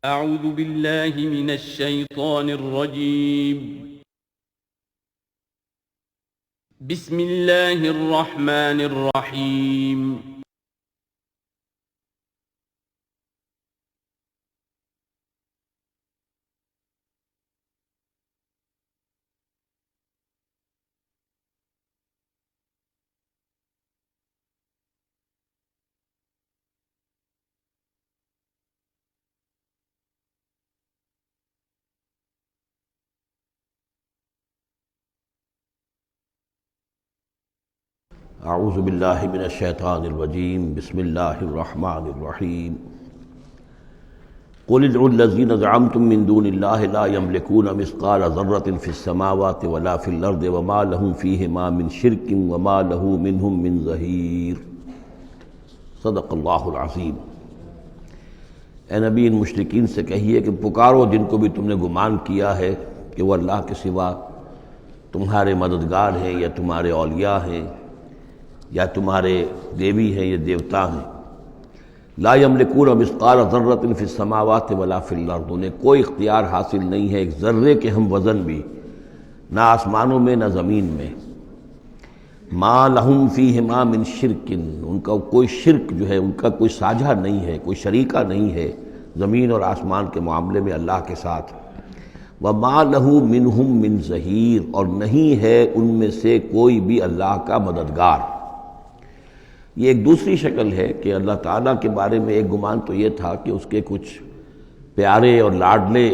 أعوذ بالله من الشيطان الرجيم. بسم الله الرحمن الرحيم. اعوذ باللہ من الشیطان الرجیم بسم اللہ الرحمن الرحیم قل ادعوا الذین زعمتم من دون اللہ لا یملکون مثقال ذرۃ فی السماوات ولا فی الارض وما لهم فیہما من شرک وما له منہم من ظہیر۔ صدق اللہ العظیم۔ اے نبی، ان مشرکین سے کہیے کہ پکارو جن کو بھی تم نے گمان کیا ہے کہ وہ اللہ کے سوا تمہارے مددگار ہیں یا تمہارے اولیاء ہیں یا تمہارے دیوی ہیں یا دیوتا ہیں۔ لا یملکون مثقال ذرۃ فی السماوات ولا فی الارض، انہیں کوئی اختیار حاصل نہیں ہے ایک ذرے کے ہم وزن بھی، نہ آسمانوں میں نہ زمین میں۔ ما لہم فیہما من شرک، ان کا کوئی شرک جو ہے، ان کا کوئی ساجھا نہیں ہے، کوئی شریکہ نہیں ہے زمین اور آسمان کے معاملے میں اللہ کے ساتھ۔ وما لہ منہم من ظہیر، اور نہیں ہے ان میں سے کوئی بھی اللہ کا مددگار۔ یہ ایک دوسری شکل ہے کہ اللہ تعالیٰ کے بارے میں ایک گمان تو یہ تھا کہ اس کے کچھ پیارے اور لاڈلے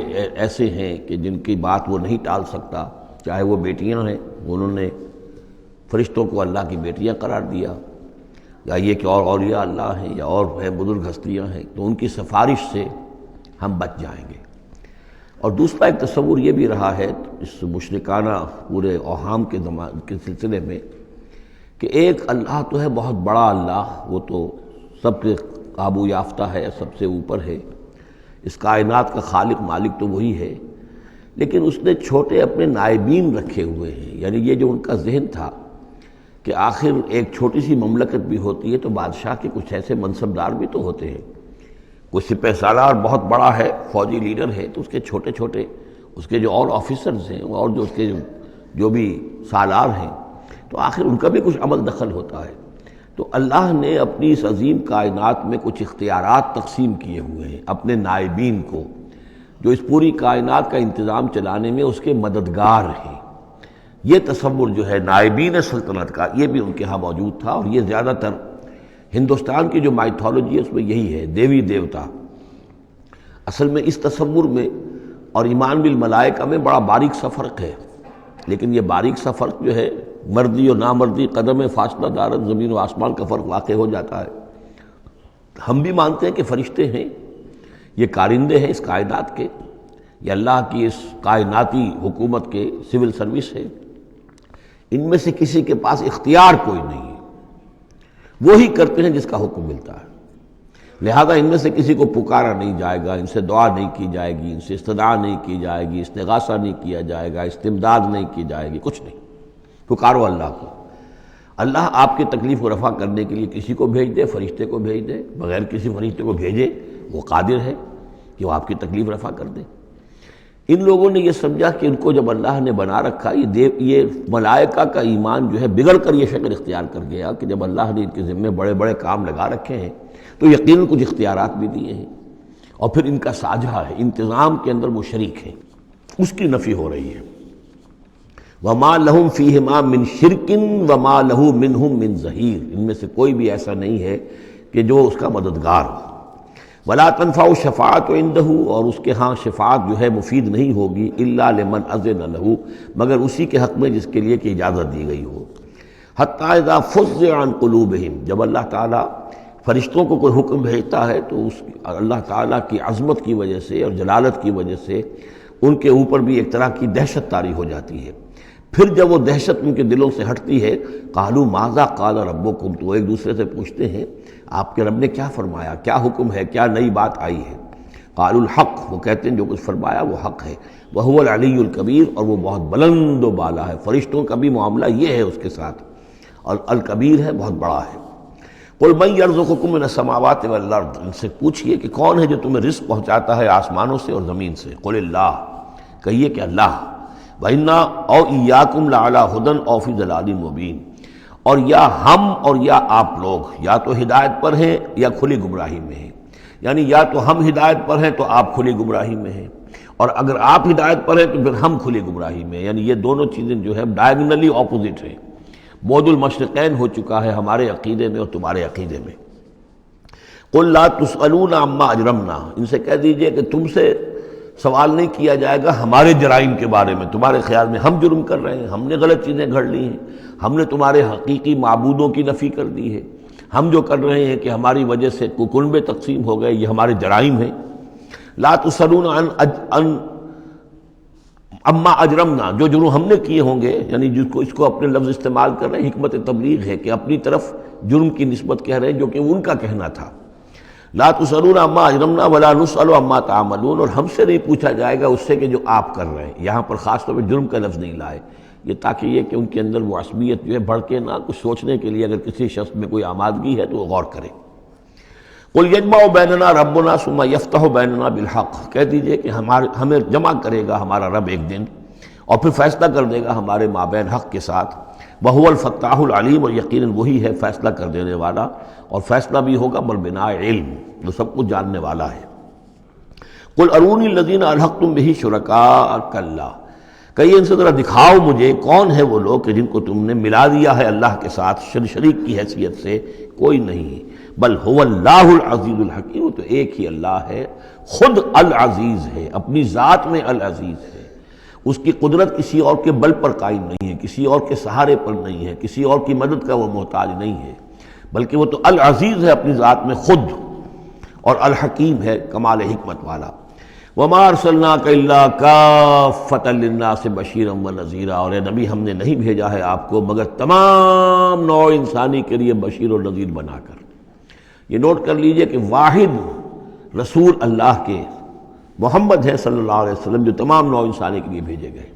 ایسے ہیں کہ جن کی بات وہ نہیں ٹال سکتا، چاہے وہ بیٹیاں ہیں، انہوں نے فرشتوں کو اللہ کی بیٹیاں قرار دیا، یا یہ کہ اور اولیاء اللہ ہیں یا اور ہیں بزرگ ہستیاں ہیں، تو ان کی سفارش سے ہم بچ جائیں گے۔ اور دوسرا ایک تصور یہ بھی رہا ہے اس مشرکانہ پورے اوہام کے سلسلے میں کہ ایک اللہ تو ہے بہت بڑا اللہ، وہ تو سب کے قابو یافتہ ہے، سب سے اوپر ہے، اس کائنات کا خالق مالک تو وہی ہے، لیکن اس نے چھوٹے اپنے نائبین رکھے ہوئے ہیں۔ یعنی یہ جو ان کا ذہن تھا کہ آخر ایک چھوٹی سی مملکت بھی ہوتی ہے تو بادشاہ کے کچھ ایسے منصبدار بھی تو ہوتے ہیں، کوئی سپہ سالار بہت بڑا ہے، فوجی لیڈر ہے، تو اس کے چھوٹے چھوٹے اس کے جو اور آفیسرز ہیں اور جو اس کے جو بھی سالار ہیں، تو آخر ان کا بھی کچھ عمل دخل ہوتا ہے۔ تو اللہ نے اپنی اس عظیم کائنات میں کچھ اختیارات تقسیم کیے ہوئے ہیں اپنے نائبین کو، جو اس پوری کائنات کا انتظام چلانے میں اس کے مددگار ہیں۔ یہ تصور جو ہے نائبین سلطنت کا، یہ بھی ان کے ہاں موجود تھا، اور یہ زیادہ تر ہندوستان کی جو مائتھولوجی ہے اس میں یہی ہے، دیوی دیوتا۔ اصل میں اس تصور میں اور ایمان بالملائکہ میں بڑا باریک سا فرق ہے، لیکن یہ باریک سا فرق جو ہے مردی اور نامردی قدم فاصلہ دارت زمین و آسمان کا فرق واقع ہو جاتا ہے۔ ہم بھی مانتے ہیں کہ فرشتے ہیں، یہ کارندے ہیں اس کائنات کے، یہ اللہ کی اس کائناتی حکومت کے سول سروس ہے، ان میں سے کسی کے پاس اختیار کوئی نہیں ہے، وہی کرتے ہیں جس کا حکم ملتا ہے، لہذا ان میں سے کسی کو پکارا نہیں جائے گا، ان سے دعا نہیں کی جائے گی، ان سے استدعا نہیں کی جائے گی، استغاثہ نہیں کیا جائے گا، استمداد نہیں کی جائے گی، کچھ نہیں۔ پکارو اللہ کو، اللہ آپ کی تکلیف کو رفع کرنے کے لیے کسی کو بھیج دے، فرشتے کو بھیج دے، بغیر کسی فرشتے کو بھیجے وہ قادر ہے کہ وہ آپ کی تکلیف رفع کر دے۔ ان لوگوں نے یہ سمجھا کہ ان کو جب اللہ نے بنا رکھا، یہ ملائکہ کا ایمان جو ہے بگڑ کر یہ شکل اختیار کر گیا کہ جب اللہ نے ان کے ذمے بڑے بڑے کام لگا رکھے ہیں تو یقیناً کچھ اختیارات بھی دیے ہیں، اور پھر ان کا ساجھا ہے، انتظام کے اندر وہ شریک ہیں، اس کی نفی ہو رہی ہے۔ وما لہم فیہما من شرک وما لہ منہم من ظہیر، ان میں سے کوئی بھی ایسا نہیں ہے کہ جو اس کا مددگار ہو۔ ولا تنفع الشفاعۃ عندہ، اور اس کے ہاں شفاعت جو ہے مفید نہیں ہوگی، الا لمن اذن لہ، مگر اسی کے حق میں جس کے لیے کہ اجازت دی گئی ہو۔ حتی اذا فزع عن قلوبہم، جب اللہ تعالیٰ فرشتوں کو کوئی حکم بھیجتا ہے تو اس اللہ تعالیٰ کی عظمت کی وجہ سے اور جلالت کی وجہ سے ان کے اوپر بھی ایک طرح کی دہشت طاری ہو جاتی ہے۔ پھر جب وہ دہشت ان کے دلوں سے ہٹتی ہے، قالوا ماذا قال ربکم، تو ایک دوسرے سے پوچھتے ہیں آپ کے رب نے کیا فرمایا، کیا حکم ہے، کیا نئی بات آئی ہے۔ قالوا الحق، وہ کہتے ہیں جو کچھ فرمایا وہ حق ہے، وہو العلی الکبیر، اور وہ بہت بلند و بالا ہے، فرشتوں کا بھی معاملہ یہ ہے اس کے ساتھ، اور الکبیر ہے، بہت بڑا ہے۔ قل من یرزقکم من السماوات والارض، ان سے پوچھئے کہ کون ہے جو تمہیں رزق پہنچاتا ہے آسمانوں سے اور زمین سے؟ قل اللہ، کہیے کہ اللہ، وَإِنَّا أَوْ إِيَّاكُمْ لَعَلَىٰ هُدًى أَوْ فِي ضَلَالٍ مُّبِينٍ، اور یا ہم اور یا آپ لوگ یا تو ہدایت پر ہیں یا کھلی گمراہی میں ہیں، یعنی یا تو ہم ہدایت پر ہیں تو آپ کھلی گمراہی میں ہیں، اور اگر آپ ہدایت پر ہیں تو پھر ہم کھلی گمراہی میں ہیں، یعنی یہ دونوں چیزیں جو ہے ڈائیگنلی اپوزٹ ہیں، بعد المشرقین ہو چکا ہے ہمارے عقیدے میں اور تمہارے عقیدے میں۔ قل لا تسألون عما اجرمنا، ان سے کہہ دیجئے کہ تم سے سوال نہیں کیا جائے گا ہمارے جرائم کے بارے میں، تمہارے خیال میں ہم جرم کر رہے ہیں، ہم نے غلط چیزیں گھڑ لی ہیں، ہم نے تمہارے حقیقی معبودوں کی نفی کر دی ہے، ہم جو کر رہے ہیں کہ ہماری وجہ سے کنبے تقسیم ہو گئے، یہ ہمارے جرائم ہیں۔ لا تسألون عن اما اجرمنا، جو جرم ہم نے کیے ہوں گے، یعنی جس کو اس کو اپنے لفظ استعمال کر رہے ہیں، حکمت تبلیغ ہے کہ اپنی طرف جرم کی نسبت کہہ رہے ہیں جو کہ ان کا کہنا تھا۔ لا تسألون عما اجرمنا ولا نسأل عما تعملون، اور ہم سے نہیں پوچھا جائے گا اس سے کہ جو آپ کر رہے ہیں۔ یہاں پر خاص طور پہ جرم کا لفظ نہیں لائے، یہ تاکہ یہ کہ ان کے اندر وہ عصبیت جو ہے بڑھ کے نہ، کچھ سوچنے کے لیے اگر کسی شخص میں کوئی آمادگی ہے تو وہ غور کرے۔ قل یجمع بیننا ربنا ثم یفتح بیننا بالحق، کہہ دیجئے کہ ہمیں جمع کرے گا ہمارا رب ایک دن اور پھر فیصلہ کر دے گا ہمارے مابین حق کے ساتھ۔ وہو الفتاح العلیم، اور یقیناً وہی ہے فیصلہ کر دینے والا، اور فیصلہ بھی ہوگا بالبناء علم، جو سب کچھ جاننے والا ہے۔ قل ارونی الذین الحقتم بہ شرکاء کلا، کہیے ان سے ذرا دکھاؤ مجھے کون ہے وہ لوگ کہ جن کو تم نے ملا دیا ہے اللہ کے ساتھ شریک کی حیثیت سے، کوئی نہیں، بل هو اللہ العزیز الحکیم، وہ تو ایک ہی اللہ ہے، خود العزیز ہے، اپنی ذات میں العزیز ہے، اس کی قدرت کسی اور کے بل پر قائم نہیں ہے، کسی اور کے سہارے پر نہیں ہے، کسی اور کی مدد کا وہ محتاج نہیں ہے، بلکہ وہ تو العزیز ہے اپنی ذات میں خود، اور الحکیم ہے کمال حکمت والا۔ وما ارسلناک الا کافۃ للناس بشیرا ونذیرا، اور اے نبی ہم نے نہیں بھیجا ہے آپ کو مگر تمام نوع انسانی کے لیے بشیر و نذیر بنا کر۔ یہ نوٹ کر لیجئے کہ واحد رسول اللہ کے محمد ہے صلی اللہ علیہ وسلم جو تمام نوع انسانی کے لیے بھیجے گئے،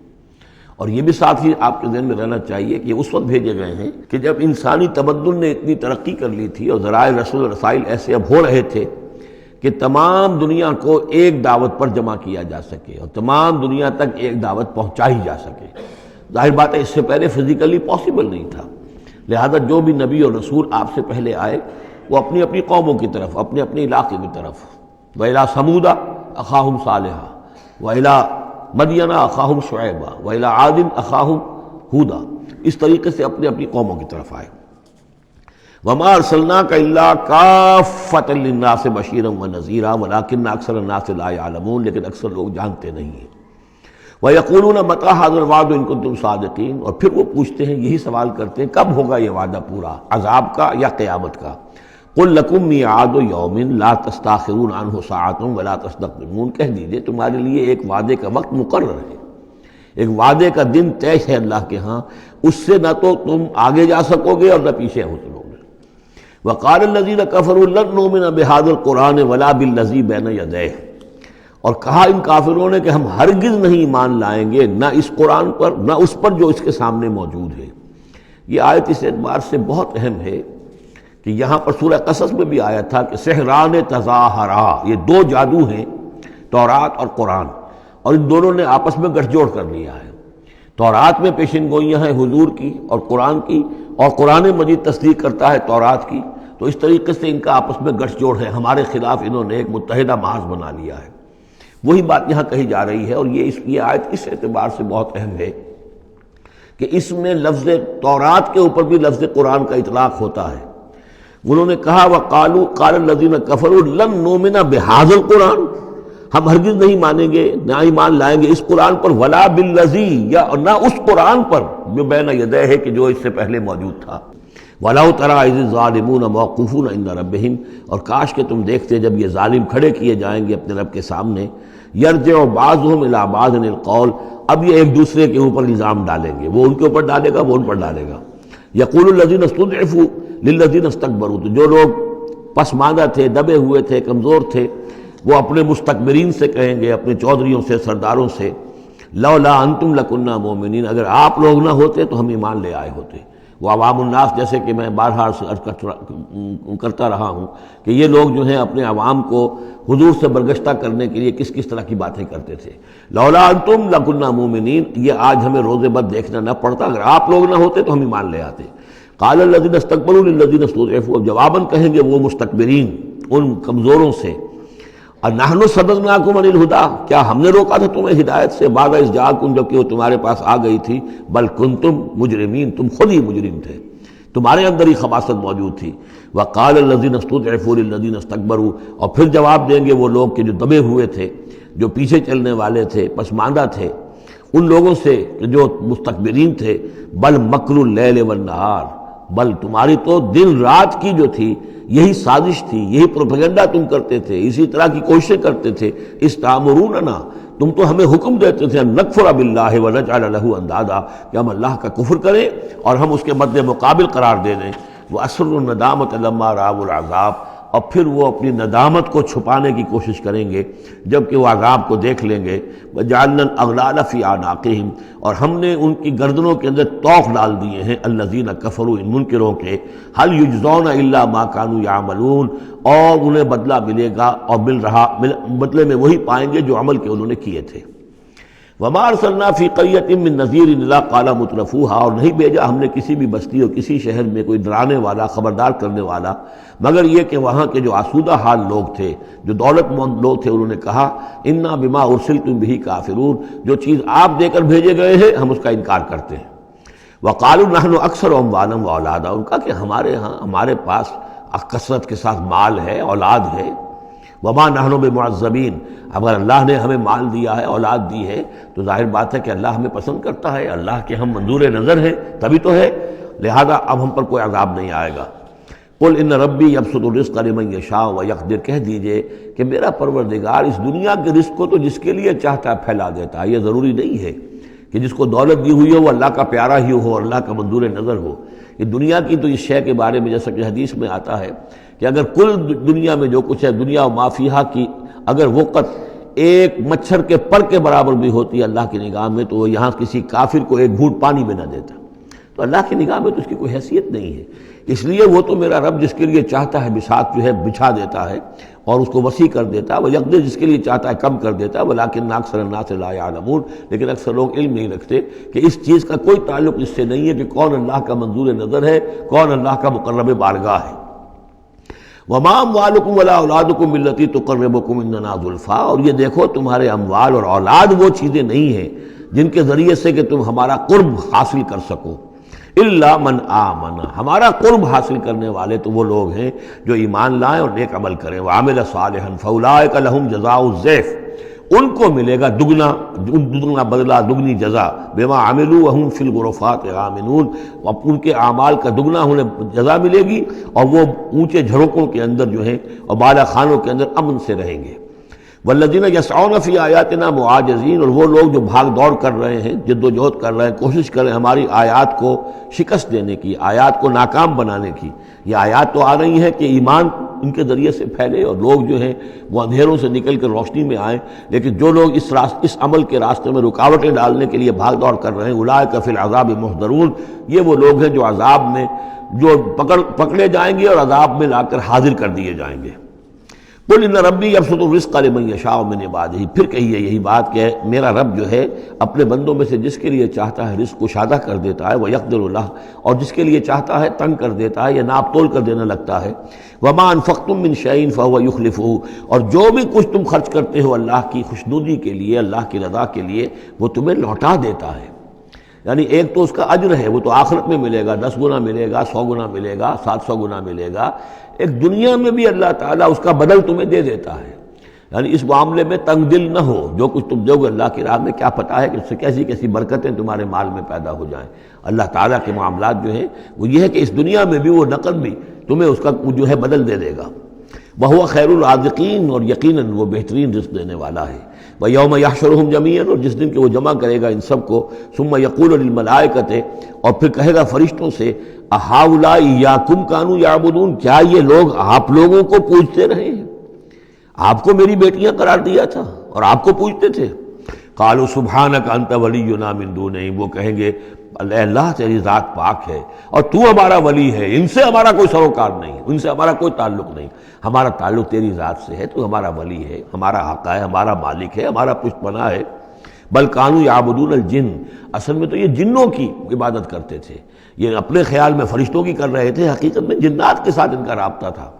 اور یہ بھی ساتھ ہی آپ کے ذہن میں رہنا چاہیے کہ یہ اس وقت بھیجے گئے ہیں کہ جب انسانی تمدن نے اتنی ترقی کر لی تھی اور ذرائع رسول رسائل ایسے اب ہو رہے تھے کہ تمام دنیا کو ایک دعوت پر جمع کیا جا سکے اور تمام دنیا تک ایک دعوت پہنچائی جا سکے۔ ظاہر بات ہے اس سے پہلے فزیکلی پاسبل نہیں تھا، لہذا جو بھی نبی اور رسول آپ سے پہلے آئے وہ اپنی اپنی قوموں کی طرف، اپنے اپنے علاقے کی طرف، وَإِلَىٰ ثَمُودَ أَخَاهُمْ صَالِحًا وَإِلَىٰ مَدْيَنَ أَخَاهُمْ شُعَيْبًا وَإِلَىٰ عَادٍ أَخَاهُمْ هُودًا، اس طریقے سے اپنی اپنی قوموں کی طرف آئے۔ وَمَا أَرْسَلْنَاكَ إِلَّا كَافَّةً لِلنَّاسِ بَشِيرًا وَنَذِيرًا وَلَٰكِنَّ أَكْثَرَ النَّاسِ لَا يَعْلَمُونَ، لیکن اکثر لوگ جانتے نہیں ہیں۔ وَيَقُولُونَ مَتَىٰ هَٰذَا الْوَعْدُ إِن كُنتُمْ صَادِقِينَ، اور پھر وہ پوچھتے ہیں، یہی سوال کرتے ہیں، کب ہوگا یہ وعدہ پورا، عذاب کا یا قیامت کا؟ قُل لَكُم مِّيعَادُ يَوْمٍ لَا تَسْتَأْخِرُونَ عَنْهُ سَاعَةٌ وَلَا تَسْتَقْدِمُونَ، کہہ دیجئے تمہارے لیے ایک وعدے کا وقت مقرر ہے، ایک وعدے کا دن طے ہے اللہ کے ہاں، اس سے نہ تو تم آگے جا سکو گے اور نہ پیچھے ہو سکو گے۔ وَقَالَ الَّذِينَ كَفَرُوا لَن نُّؤْمِنَ بِهَٰذَا الْقُرْآنِ وَلَا بِالَّذِي بَيْنَ يَدَيْهِ، اور کہا ان کافروں نے کہ ہم ہرگز نہیں ایمان لائیں گے نہ اس قرآن پر نہ اس پر جو اس کے سامنے موجود ہے۔ یہ آیت اس اعتبار سے بہت اہم ہے کہ یہاں پر سورہ قصص میں بھی آیا تھا کہ سحران تظاہرا، یہ دو جادو ہیں، تورات اور قرآن، اور ان دونوں نے آپس میں گٹھ جوڑ کر لیا ہے۔ تورات میں پیشن گوئیاں ہیں حضور کی اور قرآن کی، اور قرآن مجید تصدیق کرتا ہے تورات کی، تو اس طریقے سے ان کا آپس میں گٹھ جوڑ ہے، ہمارے خلاف انہوں نے ایک متحدہ محاذ بنا لیا ہے۔ وہی بات یہاں کہی جا رہی ہے، اور یہ آیت اس اعتبار سے بہت اہم ہے کہ اس میں لفظ تورات کے اوپر بھی لفظ قرآن کا اطلاق ہوتا ہے۔ انہوں نے کہا وَقَالُوا قَالَ الَّذِينَ كَفَرُوا لَن نُّؤْمِنَ بِهَٰذَا الْقُرْآنِ، ہم ہرگز نہیں مانیں گے نہ ایمان لائیں گے اس قرآن پر، وَلَا بِالَّذِي، یا نہ اس قرآن پر جو بین یدیہ ہے کہ جو اس سے پہلے موجود تھا۔ وَلَوْ تَرَىٰ إِذِ الظَّالِمُونَ مَوْقُوفُونَ عِندَ رَبِّهِمْ، اور کاش کہ تم دیکھتے جب یہ ظالم کھڑے کیے جائیں گے اپنے رب کے سامنے، يَرْجِعُ بَعْضُهُمْ إِلَىٰ بَعْضٍ الْقَوْلَ، اب یہ ایک دوسرے کے اوپر الزام ڈالیں گے، وہ ان کے اوپر ڈالے گا وہ ان پر ڈالے گا۔ يَقُولُ الَّذِينَ اسْتُضْعِفُوا لِلَّذِينَ اسْتَكْبَرُوا، تو جو لوگ پسماندہ تھے، دبے ہوئے تھے، کمزور تھے، وہ اپنے مستکبرین سے کہیں گے، اپنے چودھریوں سے، سرداروں سے، لولا انتم لکنا مومنین، اگر آپ لوگ نہ ہوتے تو ہم ایمان لے آئے ہوتے۔ وہ عوام الناس، جیسے کہ میں بارہا کرتا رہا ہوں کہ یہ لوگ جو ہیں اپنے عوام کو حضور سے برگشتہ کرنے کے لیے کس کس طرح کی باتیں کرتے تھے. لولا انتم لکنا مومنین، یہ آج ہمیں روز بد دیکھنا نہ پڑتا، اگر آپ لوگ نہ ہوتے تو ہم ایمان لے آتے. قال الذین استکبروا للذین استضعفوا، اب جواباً کہیں گے وہ مستکبرین ان کمزوروں سے، نحن صددناکم عن الہدی، کیا ہم نے روکا تھا تمہیں ہدایت سے، بعد اذ جاءکم، جبکہ وہ تمہارے پاس آ گئی تھی، بل کنتم مجرمین، تم خود ہی مجرم تھے، تمہارے اندر ہی خباثت موجود تھی. وقال الذین استضعفوا للذین استکبروا، اور پھر جواب دیں گے وہ لوگ کہ جو دبے ہوئے تھے، جو پیچھے چلنے والے تھے، پسماندہ تھے، ان لوگوں سے جو مستکبرین تھے، بل مکر اللیل والنہار، بل تمہاری تو دن رات کی جو تھی یہی سازش تھی، یہی پروپیگنڈا تم کرتے تھے، اسی طرح کی کوششیں کرتے تھے. استعمروننا، تم تو ہمیں حکم دیتے تھے، ان نکفر باللہ ونجعل لہ اندادا، کہ ہم اللہ کا کفر کریں اور ہم اس کے مد مقابل قرار دے دیں. واسروا الندامۃ لما رأوا العذاب، اور پھر وہ اپنی ندامت کو چھپانے کی کوشش کریں گے جب کہ وہ عذاب کو دیکھ لیں گے. وجعلنا الاغلال فی اعناقہم، اور ہم نے ان کی گردنوں کے اندر طوق ڈال دیے ہیں، الذین کفروا، ان منکروں کے، هل یجزون الا ما كانوا یعملون، اور انہیں بدلہ ملے گا اور بدلے میں وہی پائیں گے جو عمل کے انہوں نے کیے تھے. وما ارسلنا فی قریۃ من نذیر الا قال مترفوها، اور نہیں بھیجا ہم نے کسی بھی بستی اور کسی شہر میں کوئی ڈرانے والا، خبردار کرنے والا، مگر یہ کہ وہاں کے جو آسودہ حال لوگ تھے، جو دولت مند لوگ تھے، انہوں نے کہا انا بما ارسلتم به کافرون، جو چیز آپ دے کر بھیجے گئے ہیں ہم اس کا انکار کرتے ہیں. وقالوا نحن اکثر اموالا واولادا، ان کا کہ ہمارے پاس کثرت کے ساتھ مال ہے، اولاد ہے. وما نحن بمعذبین، اگر اللہ نے ہمیں مال دیا ہے، اولاد دی ہے، تو ظاہر بات ہے کہ اللہ ہمیں پسند کرتا ہے، اللہ کے ہم منظور نظر ہیں تبھی تو ہے، لہذا اب ہم پر کوئی عذاب نہیں آئے گا. قل ان ربی یبسط الرزق لمن یشاء ویقدر، کہہ دیجئے کہ میرا پروردگار اس دنیا کے رزق کو تو جس کے لیے چاہتا ہے پھیلا دیتا ہے. یہ ضروری نہیں ہے کہ جس کو دولت دی ہوئی ہو وہ اللہ کا پیارا ہی ہو اور اللہ کا منظور نظر ہو. یہ دنیا کی تو اس شے کے بارے میں جیسا کہ حدیث میں آتا ہے کہ اگر کل دنیا میں جو کچھ ہے، دنیا و ما فیہا کی اگر وقت ایک مچھر کے پر کے برابر بھی ہوتی ہے اللہ کی نگاہ میں، تو وہ یہاں کسی کافر کو ایک گھونٹ پانی میں نہ دیتا. تو اللہ کی نگاہ میں تو اس کی کوئی حیثیت نہیں ہے. اس لیے وہ تو میرا رب جس کے لیے چاہتا ہے بساط جو ہے بچھا دیتا ہے اور اس کو وسیع کر دیتا ہے، وہ یقدر جس کے لیے چاہتا ہے کم کر دیتا ہے. ولکن اکثر الناس لا یعلمون، لیکن اکثر لوگ علم نہیں رکھتے کہ اس چیز کا کوئی تعلق اس سے نہیں ہے کہ کون اللہ کا منظور نظر ہے، کون اللہ کا مقرب بارگاہ ہے. وما اموالکم ولا اولادکم بالتی تقربکم عندنا زلفیٰ، اور یہ دیکھو تمہارے اموال اور اولاد وہ چیزیں نہیں ہیں جن کے ذریعے سے کہ تم ہمارا قرب حاصل کر سکو. الا من آمن، ہمارا قرب حاصل کرنے والے تو وہ لوگ ہیں جو ایمان لائیں اور نیک عمل کریں. وعمل صالحا فاولئک لهم جزاء الضعف، ان کو ملے گا دگنا بدلہ، دگنی جزا. بما عملوا وهم فی الغرفات آمنون، ان کے اعمال کا دگنا انہیں جزا ملے گی اور وہ اونچے جھروکوں کے اندر جو ہیں اور بالا خانوں کے اندر امن سے رہیں گے. والذین یسعون فی آیاتنا معاجزین، اور وہ لوگ جو بھاگ دوڑ کر رہے ہیں، جد و جہد کر رہے ہیں، کوشش کر رہے ہیں ہماری آیات کو شکست دینے کی، آیات کو ناکام بنانے کی. یہ آیات تو آ رہی ہیں کہ ایمان ان کے ذریعے سے پھیلے اور لوگ جو ہیں وہ اندھیروں سے نکل کر روشنی میں آئیں، لیکن جو لوگ اس عمل کے راستے میں رکاوٹیں ڈالنے کے لیے بھاگ دوڑ کر رہے ہیں، اولئک فی العذاب محضرون، یہ وہ لوگ ہیں جو عذاب میں جو پکڑے جائیں گے اور عذاب میں لا کر حاضر کر دیے جائیں گے. قل ان ربی یبسط الرزق لمن یشاء من عبادہ، پھر کہیے یہی بات کہ میرا رب جو ہے اپنے بندوں میں سے جس کے لیے چاہتا ہے رزق کشادہ کر دیتا ہے، ویقدر لہ، اور جس کے لیے چاہتا ہے تنگ کر دیتا ہے یا ناپ تول کر دینے لگتا ہے. وما انفقتم من شیء فهو یخلفہ، اور جو بھی کچھ تم خرچ کرتے ہو اللہ کی خوشنودی کے لیے، اللہ کی رضا کے لیے، وہ تمہیں لوٹا دیتا ہے. یعنی ایک تو اس کا اجر ہے، وہ تو آخرت میں ملے گا، 10 گنا ملے گا، 100 گنا ملے گا، 700 گنا ملے گا. ایک دنیا میں بھی اللہ تعالیٰ اس کا بدل تمہیں دے دیتا ہے. یعنی اس معاملے میں تنگ دل نہ ہو، جو کچھ تم دو گے اللہ کی راہ میں کیا پتہ ہے کہ اس سے کیسی کیسی برکتیں تمہارے مال میں پیدا ہو جائیں. اللہ تعالیٰ کے معاملات جو ہیں وہ یہ ہے کہ اس دنیا میں بھی وہ نقد بھی تمہیں اس کا جو ہے بدل دے دے گا. وَهُوَ خَيْرُ الرَّازِقِينَ، اور یقیناً وہ بہترین رزق دینے والا ہے. وَيَوْمَ يَحْشُرُهُمْ جَمِيعًا، اور جس دن کہ وہ جمع کرے گا ان سب کو. ثُمَّ يَقُولُ لِلْمَلَائِكَةِ، اور پھر کہے گا فرشتوں سے، أَهَٰؤُلَاءِ إِيَّاكُمْ كَانُوا يَعْبُدُونَ، کیا یہ لوگ آپ لوگوں کو پوجتے رہے ہیں؟ آپ کو میری بیٹیاں قرار دیا تھا اور آپ کو پوجتے تھے. قالوا سبحانک انت ولینا من دونہم، وہ کہیں گے اللہ تیری ذات پاک ہے اور تو ہمارا ولی ہے، ان سے ہمارا کوئی سروکار نہیں، ان سے ہمارا کوئی تعلق نہیں، ہمارا تعلق تیری ذات سے ہے، تو ہمارا ولی ہے، ہمارا آقا ہے، ہمارا مالک ہے، ہمارا پشت پناہ ہے۔ بل کانوا یعبدون الجن، اصل میں تو یہ جنوں کی عبادت کرتے تھے، یہ اپنے خیال میں فرشتوں کی کر رہے تھے، حقیقت میں جنات کے ساتھ ان کا رابطہ تھا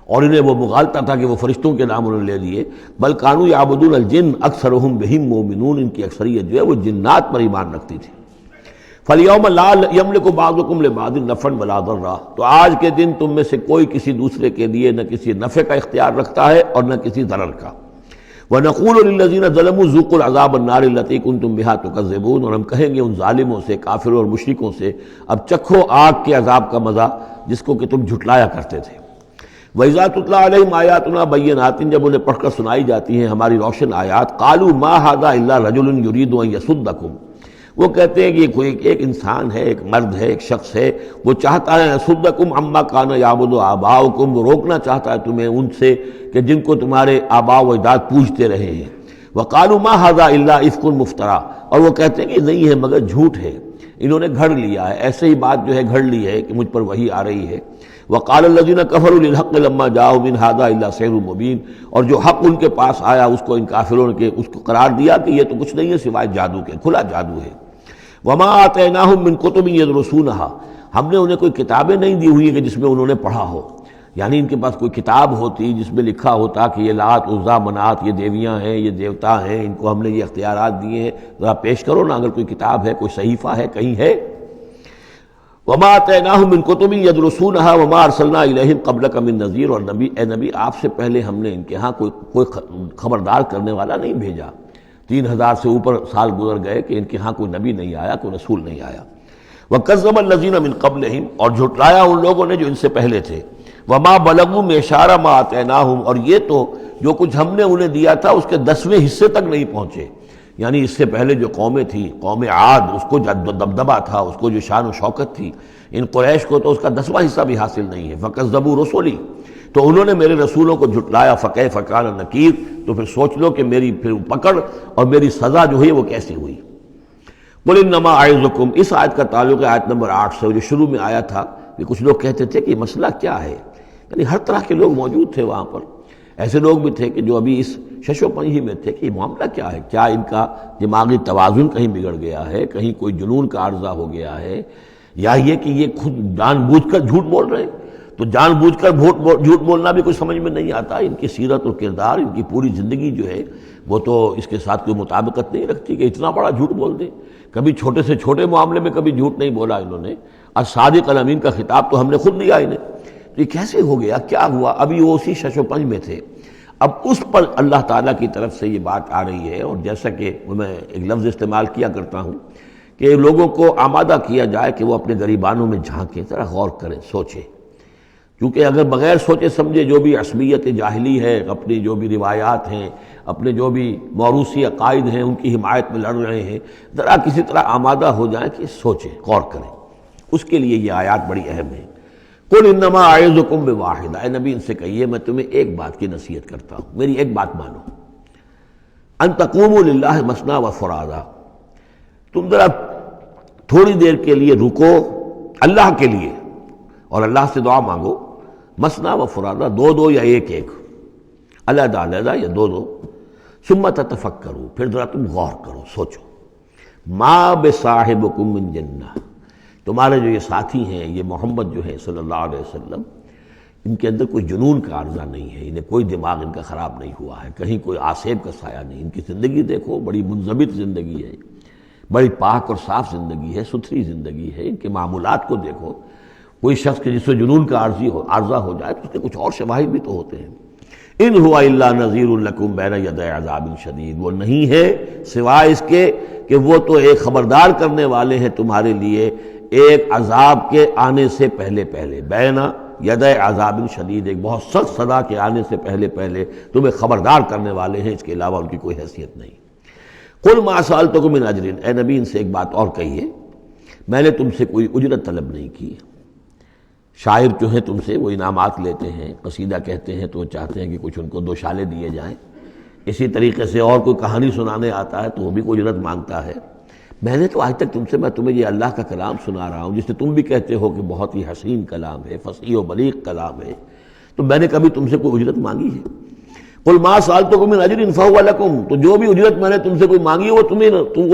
اور انہیں وہ مغالطہ تھا کہ وہ فرشتوں کے نام انہوں نے لے لیے۔ بل کانوا یعبدون الجن اکثرهم بهم مؤمنون، ان کی اکثریت جو ہے وہ جنات پر ایمان رکھتی تھی۔ فَالْيَوْمَ لَا يَمْلِكُ بَعْضُكُمْ لِبَعْضٍ نَفْعًا وَلَا ضَرًّا، تو آج کے دن تم میں سے کوئی کسی دوسرے کے لیے نہ کسی نفع کا اختیار رکھتا ہے اور نہ کسی ضرر کا۔ وَنَقُولُ لِلَّذِينَ ظَلَمُوا ذُوقُوا الْعَذَابَ النَّارِ الَّتِي كُنتُم بِهَا تُكَذِّبُونَ، اور ہم کہیں گے ان ظالموں سے، کافروں اور مشرکوں سے، اب چکھو آگ کے عذاب کا مزہ جس کو کہ تم جھٹلایا کرتے تھے۔ وَإِذَا تُتْلَىٰ عَلَيْهِمْ آيَاتُنَا بَيِّنَاتٍ، جب انہیں پڑھ کر سنائی جاتی ہیں ہماری روشن آیات، قَالُوا مَا هَٰذَا إِلَّا رَجُلٌ يُرِيدُ أَن يَصُدَّكُمْ، وہ کہتے ہیں کہ یہ کوئی ایک انسان ہے، ایک مرد ہے، ایک شخص ہے، وہ چاہتا ہے يَصُدَّكُمْ عَمَّا كَانَ يَعْبُدُ آبَاؤُكُمْ، وہ روکنا چاہتا ہے تمہیں ان سے کہ جن کو تمہارے آباء و اجداد پوجتے رہے ہیں۔ وَقَالُوا مَا هَٰذَا إِلَّا إِفْكٌ مُفْتَرًى، اور وہ کہتے ہیں کہ نہیں ہے مگر جھوٹ ہے، انہوں نے گھڑ لیا ہے، ایسے ہی بات جو ہے گھڑ لی ہے کہ مجھ پر وحی آ رہی ہے۔ وَقَالَ الَّذِينَ كَفَرُوا لِلْحَقِّ لَمَّا جَاءَهُمْ إِنْ هَٰذَا إِلَّا سِحْرٌ مُّبِينٌ، اور جو حق ان کے پاس آیا اس کو ان کافروں نے اس کو قرار دیا کہ یہ تو کچھ نہیں ہے سوائے جادو کے، کھلا جادو ہے۔ وَمَا آتَيْنَاهُم مِّن كُتُبٍ يَدْرُسُونَهَا، ہم نے انہیں کوئی کتابیں نہیں دی ہوئی کہ جس میں انہوں نے پڑھا ہو، یعنی ان کے پاس کوئی کتاب ہوتی جس میں لکھا ہوتا کہ یہ لات عزا منات یہ دیویاں ہیں، یہ دیوتا ہیں، ان کو ہم نے یہ اختیارات دیے ہیں، ذرا پیش کرو نا، اگر کوئی کتاب ہے، کوئی صحیفہ ہے، کہیں ہے۔ وَمَا آتَيْنَاهُم مِّن كُتُبٍ يَدْرُسُونَهَا وَمَا أَرْسَلْنَا إِلَيْهِمْ قَبْلَكَ مِن نَذِيرٍ، اور نبی اے نبی آپ سے پہلے ہم نے ان کے ہاں کوئی خبردار کرنے والا نہیں بھیجا، 3000 سے اوپر سال گزر گئے کہ ان کے ہاں کوئی نبی نہیں آیا، کوئی رسول نہیں آیا۔ وَكَذَّبَ الَّذِينَ مِن قَبْلِهِمْ، اور جھٹلایا ان لوگوں نے جو ان سے پہلے تھے۔ وَمَا بَلَغُوا مِعْشَارَ مَا آتَيْنَاهُمْ، اور یہ تو جو کچھ ہم نے انہیں دیا تھا اس کے 10ویں حصے تک نہیں پہنچے، یعنی اس سے پہلے جو قومیں تھیں، قوم عاد، اس کو جو دبدبہ تھا، اس کو جو شان و شوکت تھی، ان قریش کو تو اس کا 10واں حصہ بھی حاصل نہیں ہے۔ فَكَذَّبُوا رُسُلِي، تو انہوں نے میرے رسولوں کو جھٹلایا، فَكَيْفَ كَانَ نَكِيرٌ، تو پھر سوچ لو کہ میری پھر پکڑ اور میری سزا جو ہے وہ کیسی ہوئی۔ قُلْ إِنَّمَا أَعِظُكُمْ، اس آیت کا تعلق ہے آیت نمبر 8 سے، جو شروع میں آیا تھا کہ کچھ لوگ کہتے تھے کہ یہ مسئلہ کیا ہے، یعنی ہر طرح کے لوگ موجود تھے وہاں پر، ایسے لوگ بھی تھے کہ جو ابھی اس شش و پنج ہی میں تھے کہ یہ معاملہ کیا ہے، کیا ان کا دماغی توازن کہیں بگڑ گیا ہے، کہیں کوئی جنون کا عارضہ ہو گیا ہے، یا یہ کہ یہ خود جان بوجھ کر جھوٹ بول رہے ہیں۔ تو جان بوجھ کر جھوٹ بولنا بھی کچھ سمجھ میں نہیں آتا، ان کی سیرت اور کردار، ان کی پوری زندگی جو ہے وہ تو اس کے ساتھ کوئی مطابقت نہیں رکھتی کہ اتنا بڑا جھوٹ بول دیں۔ کبھی چھوٹے سے چھوٹے معاملے میں کبھی جھوٹ نہیں بولا انہوں نے، الصادق الامین کا خطاب تو ہم نے خود دیا انہیں، تو یہ کیسے ہو گیا، کیا ہوا؟ ابھی وہ اسی شش و پنج میں تھے، اب اس پر اللہ تعالیٰ کی طرف سے یہ بات آ رہی ہے، اور جیسا کہ میں ایک لفظ استعمال کیا کرتا ہوں کہ لوگوں کو آمادہ کیا جائے کہ وہ اپنے گریبانوں میں جھانکیں، ذرا غور کریں، سوچیں، کیونکہ اگر بغیر سوچے سمجھے جو بھی عصبیت جاہلی ہے، اپنی جو بھی روایات ہیں، اپنے جو بھی موروثی عقائد ہیں ان کی حمایت میں لڑ رہے ہیں، ذرا کسی طرح آمادہ ہو جائیں کہ سوچیں، غور کریں، اس کے لیے یہ آیات بڑی اہم ہیں۔ قُلْ إِنَّمَا أَعِظُكُمْ بِوَاحِدَةٍ، اے نبی ان سے کہیے میں تمہیں ایک بات کی نصیحت کرتا ہوں، میری ایک بات مانو، أَن تَقُومُوا لِلَّهِ مَثْنَىٰ وَفُرَادَىٰ، تم ذرا تھوڑی دیر کے لیے رکو اللہ کے لیے اور اللہ سے دعا مانگو، مثنیٰ و فرادہ، دو دو یا ایک ایک، علیحدہ علیحدہ یا دو دو، ثم تتفکروا، پھر ذرا تم غور کرو، سوچو، ما بصاحبکم من جنہ، تمہارے جو یہ ساتھی ہیں، یہ محمد جو ہے صلی اللہ علیہ وسلم، ان کے اندر کوئی جنون کا عارضہ نہیں ہے، انہیں کوئی دماغ ان کا خراب نہیں ہوا ہے، کہیں کوئی آسیب کا سایہ نہیں، ان کی زندگی دیکھو بڑی منضبط زندگی ہے، بڑی پاک اور صاف زندگی ہے، ستھری زندگی ہے، ان کے معمولات کو دیکھو، کوئی شخص کے جس سے جنون کا عارضہ ہو جائے تو اس کے کچھ اور شواہد بھی تو ہوتے ہیں۔ ان ہوا الا نذیر لکم بین یدی عذاب شدید، وہ نہیں ہے سوائے اس کے کہ وہ تو ایک خبردار کرنے والے ہیں تمہارے لیے ایک عذاب کے آنے سے پہلے پہلے، بین یدی عذاب شدید، ایک بہت سخت سزا کے آنے سے پہلے پہلے تمہیں خبردار کرنے والے ہیں، اس کے علاوہ ان کی کوئی حیثیت نہیں۔ قل ما سألتکم من اجر، اے نبی ان سے ایک بات اور کہیے، میں نے تم سے کوئی اجرت طلب نہیں کی۔ شاعر جو ہیں تم سے وہ انعامات لیتے ہیں، قصیدہ کہتے ہیں تو وہ چاہتے ہیں کہ کچھ ان کو دو شالے دیے جائیں، اسی طریقے سے اور کوئی کہانی سنانے آتا ہے تو وہ بھی کوئی اجرت مانگتا ہے۔ میں نے تو آج تک میں تمہیں یہ اللہ کا کلام سنا رہا ہوں جسے تم بھی کہتے ہو کہ بہت ہی حسین کلام ہے، فصیح و بلیغ کلام ہے، تو میں نے کبھی تم سے کوئی اجرت مانگی ہے؟ قل ما سألتکم من اجر فہو لکم، تو جو بھی اجرت میں نے تم سے کوئی مانگی وہ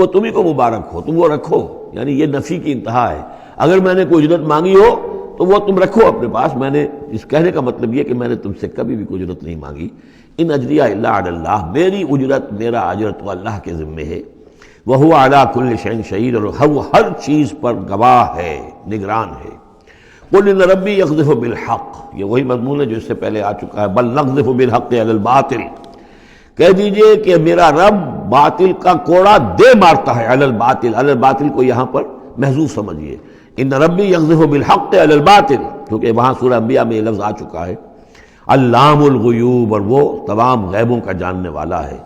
تمہیں کو مبارک ہو، تم وہ رکھو. یعنی یہ نفی کی انتہا ہے. اگر میں نے کوئی اجرت مانگی ہو تو وہ تم رکھو اپنے پاس. میں نے اس کہنے کا مطلب یہ کہ میں نے تم سے کبھی بھی کوئی اجرت نہیں مانگی. ان اجریہ الا علی اللہ، میری اجرت، میرا اجر تو اللہ کے ذمے ہے. وہو علی کل شیء شہید، اور وہ ہر چیز پر گواہ ہے، نگران ہے. قل ان ربی یقذف بالحق، یہ وہی مضمون ہے جو اس سے پہلے آ چکا ہے. بل نقذف بالحق علی الباطل، کہہ دیجئے کہ میرا رب باطل کا کوڑا دے مارتا ہے. علی الباطل، علی الباطل کو یہاں پر محذوف سمجھیے. ان ربی یقذف بالحق علی الباطل، کیونکہ وہاں سورہ انبیاء میں یہ لفظ آ چکا ہے. علام الغیوب، اور وہ تمام غیبوں کا جاننے والا ہے.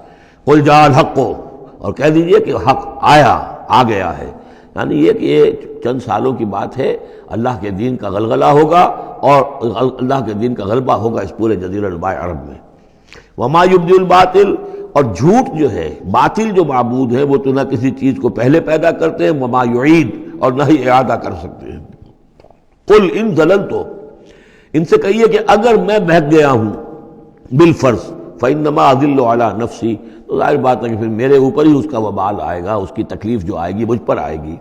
قل جاء الحق، اور کہہ دیجئے کہ حق آ گیا ہے. یعنی یہ کہ یہ چند سالوں کی بات ہے، اللہ کے دین کا غلغلہ ہوگا اور اللہ کے دین کا غلبہ ہوگا اس پورے جزیرہ نما عرب میں. وما یبدی الباطل، اور جھوٹ جو ہے، باطل جو معبود ہے وہ تو نہ کسی چیز کو پہلے پیدا کرتے ہیں، وما یعید، اور نہ ہی اعادہ کر سکتے ہیں. قل ان ضللت، ان سے کہیے کہ اگر میں بہک گیا ہوں بالفرض، فانما اضل علی نفسی، تو ظاہر بات ہے کہ پھر میرے اوپر ہی اس کا وبال آئے گا، اس کی تکلیف جو آئے گی مجھ پر آئے گی.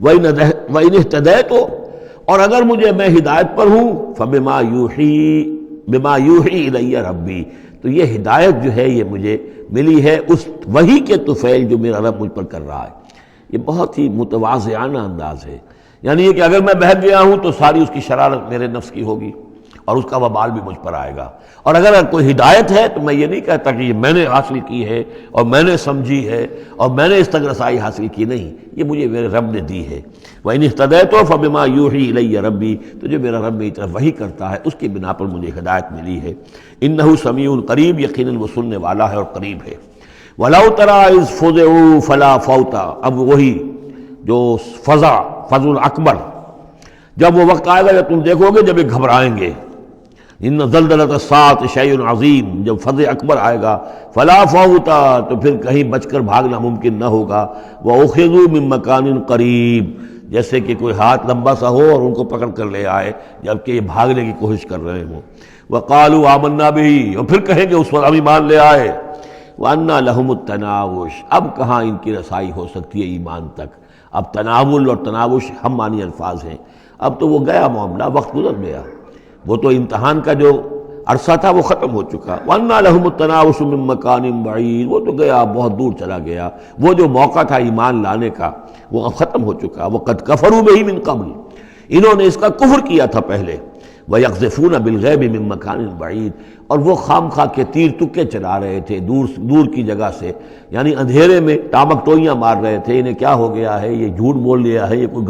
وَإِنِ اهْتَدَيْتُ، اور اگر میں ہدایت پر ہوں، فَبِمَا يُوحِي إِلَيَّ رَبِّي، تو یہ ہدایت جو ہے یہ مجھے ملی ہے اس وحی کے طفیل جو میرا رب مجھ پر کر رہا ہے. یہ بہت ہی متواضعانہ انداز ہے. یعنی یہ کہ اگر میں بہک گیا ہوں تو ساری اس کی شرارت میرے نفس کی ہوگی اور اس کا وبال بھی مجھ پر آئے گا. اور اگر کوئی ہدایت ہے تو میں یہ نہیں کہتا کہ یہ میں نے حاصل کی ہے اور میں نے سمجھی ہے اور میں نے اس تک رسائی حاصل کی، نہیں، یہ مجھے میرے رب نے دی ہے. وَإِنِ اهْتَدَيْتُ فَبِمَا يُوحِي إِلَيَّ رَبِّي، تو جو میرا رب میری طرف وحی کرتا ہے اس کی بنا پر مجھے ہدایت ملی ہے. إِنَّهُ سَمِيعٌ قریب، یقیناً وہ سننے والا ہے اور قریب ہے. وَلَوْ تَرَىٰ إِذْ فُزِعُوا فَلَا فَوْتَ، اب وہی جو فضع الاکبر، جب وہ وقت آئے گا جب تم دیکھو گے جب یہ گھبرائیں گے. ان زلزلۃ الساعۃ شیء عظیم، جب فضع اکبر آئے گا، فلا فوت، تو پھر کہیں بچ کر بھاگنا ممکن نہ ہوگا. وَأُخِذُوا مِن مَّكَانٍ قَرِيبٍ، جیسے کہ کوئی ہاتھ لمبا سا ہو اور ان کو پکڑ کر لے آئے جبکہ یہ بھاگنے کی کوشش کر رہے ہوں. وَقَالُوا آمَنَّا بِهِ، اور پھر کہیں کہ اس پر ہم ایمان لے آئے. وَأَنَّىٰ لَهُمُ التَّنَاوُشُ، اب کہاں ان کی رسائی ہو سکتی ہے ایمان تک. اب تناول اور تناوش ہم معنی الفاظ ہیں. اب تو وہ گیا معاملہ، وقت گزر گیا، وہ تو امتحان کا جو عرصہ تھا وہ ختم ہو چکا. وَأَنَّىٰ لَهُمُ التَّنَاوُشُ مِن مَّكَانٍ بَعِيدٍ، وہ تو گیا، بہت دور چلا گیا. وہ جو موقع تھا ایمان لانے کا وہ اب ختم ہو چکا. وَقَدْ كَفَرُوا بِهِ مِن قَبْلُ، انہوں نے اس کا کفر کیا تھا پہلے. وَيَقْذِفُونَ بِالْغَيْبِ مِن مَّكَانٍ بَعِيدٍ، اور وہ خام خواہ کے تیر تکے چلا رہے تھے دور کی جگہ سے، یعنی اندھیرے میں ٹامک ٹوئیاں مار رہے تھے. انہیں کیا ہو گیا ہے، یہ جھوٹ بول لیا ہے، یہ کوئی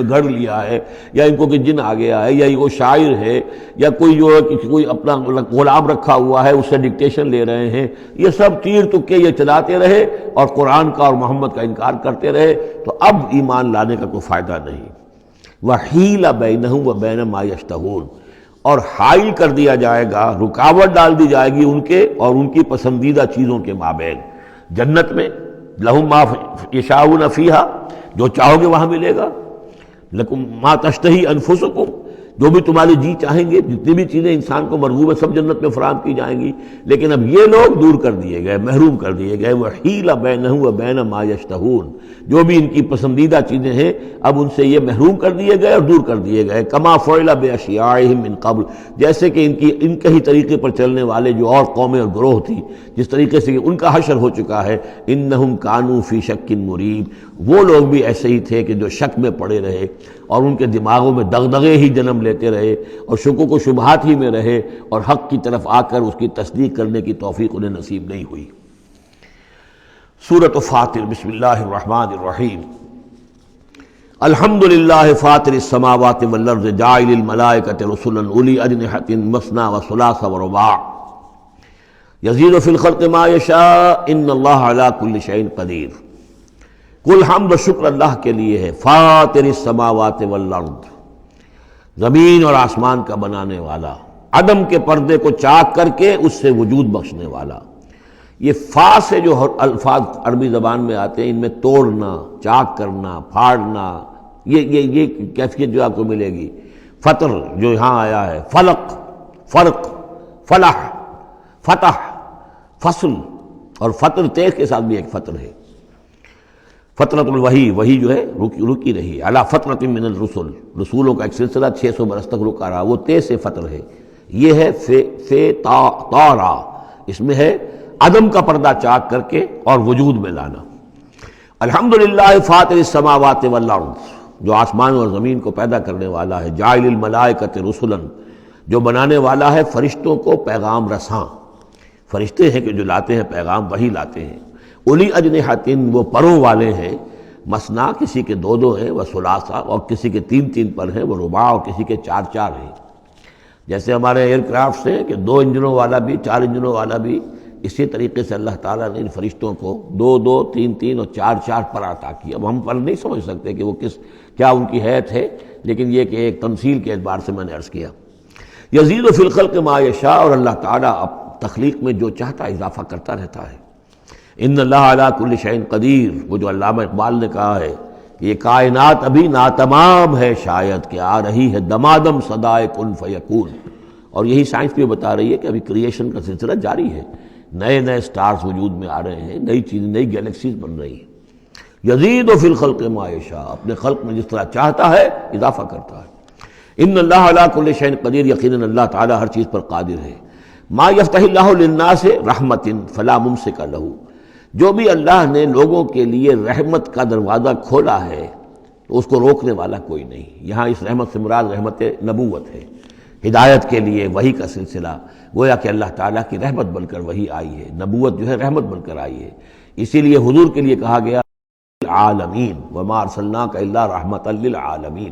گھڑ لیا ہے، یا ان کو کہ جن آ گیا ہے، یا یہ وہ شاعر ہے، یا کوئی اپنا غلام رکھا ہوا ہے اس سے ڈکٹیشن لے رہے ہیں. یہ سب تیر تکے یہ چلاتے رہے اور قرآن کا اور محمد کا انکار کرتے رہے. تو اب ایمان لانے کا کوئی فائدہ نہیں. وَحِيلَ بَيْنَهُمْ وَبَيْنَ مَا يَشْتَهُونَ، اور حائل کر دیا جائے گا، رکاوٹ ڈال دی جائے گی ان کے اور ان کی پسندیدہ چیزوں کے مابین. جنت میں لَهُم مَا يَشَاءُونَ فِيهَا، جو چاہو گے وہاں ملے گا. لَكُم مَا تَشْتَهِي أَنفُسُكُمْ، جو بھی تمہارے جی چاہیں گے، جتنی بھی چیزیں انسان کو مرغوب ہے سب جنت میں فراہم کی جائیں گی. لیکن اب یہ لوگ دور کر دیے گئے، محروم کر دیے گئے. وَحِيلَ بَيْنَهُمْ وَبَيْنَ مَا يَشْتَهُونَ، جو بھی ان کی پسندیدہ چیزیں ہیں اب ان سے یہ محروم کر دیے گئے اور دور کر دیے گئے. كَمَا فُعِلَ بِأَشْيَاعِهِم مِّن قَبْلُ، جیسے کہ ان کے ہی طریقے پر چلنے والے جو اور قومیں اور گروہ تھی، جس طریقے سے ان کا حشر ہو چکا ہے. إِنَّهُمْ كَانُوا فِي شَكٍّ مُّرِيبٍ، وہ لوگ بھی ایسے ہی تھے کہ جو شک میں پڑے رہے اور ان کے دماغوں میں دغدغے ہی جنم لیتے رہے اور شکوک و شبہات ہی میں رہے، اور حق کی طرف آ کر اس کی تصدیق کرنے کی توفیق انہیں نصیب نہیں ہوئی. سورۃ فاطر، بسم اللہ الرحمن الرحیم. الحمد للہ فاطر السماوات والارض جاعل الملائکۃ رسلا اولی اجنحۃ مثنی وثلاث ورباع یزید فی الخلق ما یشاء ان اللہ علی کل شیء قدیر. کل حمد و شکر اللہ کے لیے ہے. فاطر السماوات والارض، زمین اور آسمان کا بنانے والا، عدم کے پردے کو چاک کر کے اس سے وجود بخشنے والا. یہ فا سے جو الفاظ عربی زبان میں آتے ہیں ان میں توڑنا، چاک کرنا، پھاڑنا، یہ کیفیت جو آپ کو ملے گی۔ فطر جو یہاں آیا ہے، فلق، فرق، فلاح، فتح، فصل، اور فطر تیز کے ساتھ بھی ایک فطر ہے۔ فترۃ الوحی، وہی جو ہے رکی رہی، علی فترۃ من الرسل، رسولوں کا ایک سلسلہ 600 برس تک رکا رہا، وہ تیز سے فطر ہے۔ یہ ہے فے تارا، اس میں ہے عدم کا پردہ چاک کر کے اور وجود میں لانا۔ الحمدللہ فاطر السماوات والارض، جو آسمان اور زمین کو پیدا کرنے والا ہے، جاعل الملائکۃ رسلا، جو بنانے والا ہے فرشتوں کو پیغام رساں۔ فرشتے ہیں کہ جو لاتے ہیں پیغام، وہی لاتے ہیں۔ اولی اجنحۃ، وہ پروں والے ہیں، مثنا کسی کے 2 ہیں، وہ ثلاثہ، اور کسی کے 3 پر ہیں، وہ رباع، اور کسی کے 4 ہیں۔ جیسے ہمارے ایئر کرافٹ ہیں کہ 2 انجنوں والا بھی، 4 انجنوں والا بھی، اسی طریقے سے اللہ تعالیٰ نے ان فرشتوں کو 2 3 اور 4 پر عطا کیا۔ اب ہم پر نہیں سمجھ سکتے کہ وہ کیا ان کی حیثیت ہے، لیکن یہ کہ ایک تمثیل کے اعتبار سے میں نے عرض کیا۔ یزید فی الخلق ما یشاء، اور اللہ تعالیٰ تخلیق میں جو چاہتا اضافہ کرتا رہتا ہے۔ ان اللہ علی کل شیء قدیر، وہ جو علامہ اقبال نے کہا ہے کہ یہ کائنات ابھی ناتمام ہے، شاید کہ آ رہی ہے دمادم صدائے کن فیکون، اور یہی سائنس بھی بتا رہی ہے کہ ابھی کریشن کا سلسلہ جاری ہے، نئے سٹارز وجود میں آ رہے ہیں، نئی چیزیں، نئی گیلیکسیز بن رہی ہیں۔ یزید فی الخلق ما یشاء، اپنے خلق میں جس طرح چاہتا ہے اضافہ کرتا ہے۔ ان اللہ علی کل شیء قدیر، یقیناً اللہ تعالیٰ ہر چیز پر قادر ہے۔ ما یفتح اللہ للناس رحمۃ فلا ممسک لہ، جو بھی اللہ نے لوگوں کے لیے رحمت کا دروازہ کھولا ہے تو اس کو روکنے والا کوئی نہیں۔ یہاں اس رحمت سے مراد رحمت نبوت ہے، ہدایت کے لیے وحی کا سلسلہ، گویا کہ اللہ تعالیٰ کی رحمت بن کر وحی آئی ہے، نبوت جو ہے رحمت بن کر آئی ہے۔ اسی لیے حضور کے لیے کہا گیا عالمین وما ارسلناک الا رحمۃ للعالمین،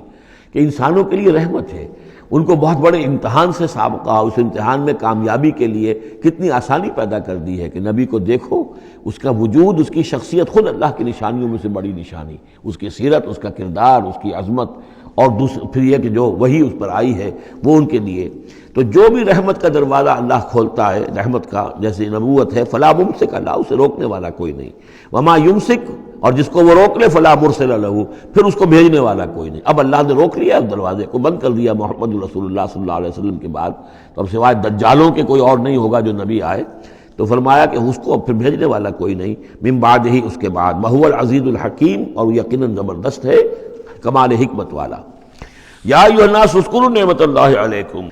کہ انسانوں کے لیے رحمت ہے۔ ان کو بہت بڑے امتحان سے سابقہ، اس امتحان میں کامیابی کے لیے کتنی آسانی پیدا کر دی ہے کہ نبی کو دیکھو، اس کا وجود، اس کی شخصیت خود اللہ کی نشانیوں میں سے بڑی نشانی، اس کی سیرت، اس کا کردار، اس کی عظمت، اور پھر یہ کہ جو وہی اس پر آئی ہے وہ ان کے لیے۔ تو جو بھی رحمت کا دروازہ اللہ کھولتا ہے، رحمت کا، جیسے نبوت ہے، فلا ممسک اللہ، اسے روکنے والا کوئی نہیں۔ وما یمسک، اور جس کو وہ روک لے، فلا مرسل لہ، پھر اس کو بھیجنے والا کوئی نہیں۔ اب اللہ نے روک لیا، اس دروازے کو بند کر دیا محمد رسول اللہ صلی اللہ علیہ وسلم کے بعد، تو اب سوائے دجالوں کے کوئی اور نہیں ہوگا جو نبی آئے، تو فرمایا کہ اس کو پھر بھیجنے والا کوئی نہیں، من بعد ہی، اس کے بعد، وہو العزیز الحکیم، اور یقیناً زبردست ہے، کمال حکمت والا۔ یا ایھا الناس اذکروا نعمت اللہ علیکم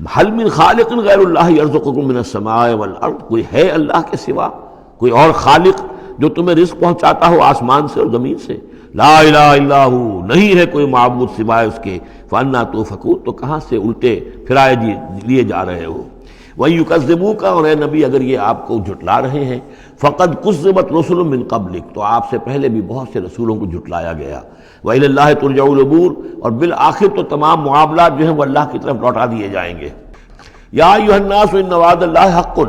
هل من خالق غیر اللہ یرزقکم من السماء والارض، کوئی ہے اللہ کے سوا کوئی اور خالق جو تمہیں رزق پہنچاتا ہو آسمان سے اور زمین سے؟ لا الہ الا ہو، نہیں ہے کوئی معبود سوائے اس کے۔ فانا توفکون، تو کہاں سے الٹے پھرائے لیے جا رہے ہو؟ وَيُكَذِّبُوكَ، اور اے نبی اگر یہ آپ کو جھٹلا رہے ہیں، فَقَدْ كُذِّبَتْ رُسُلٌ مِّن قَبْلِكَ، تو آپ سے پہلے بھی بہت سے رسولوں کو جھٹلایا گیا۔ وَإِلَى اللَّهِ تُرْجَعُ الْأُمُورُ، اور بالآخر تو تمام معاملات جو ہیں وہ اللہ کی طرف لوٹا دیے جائیں گے۔ یا ایھا الناس ان وعد اللہ حق،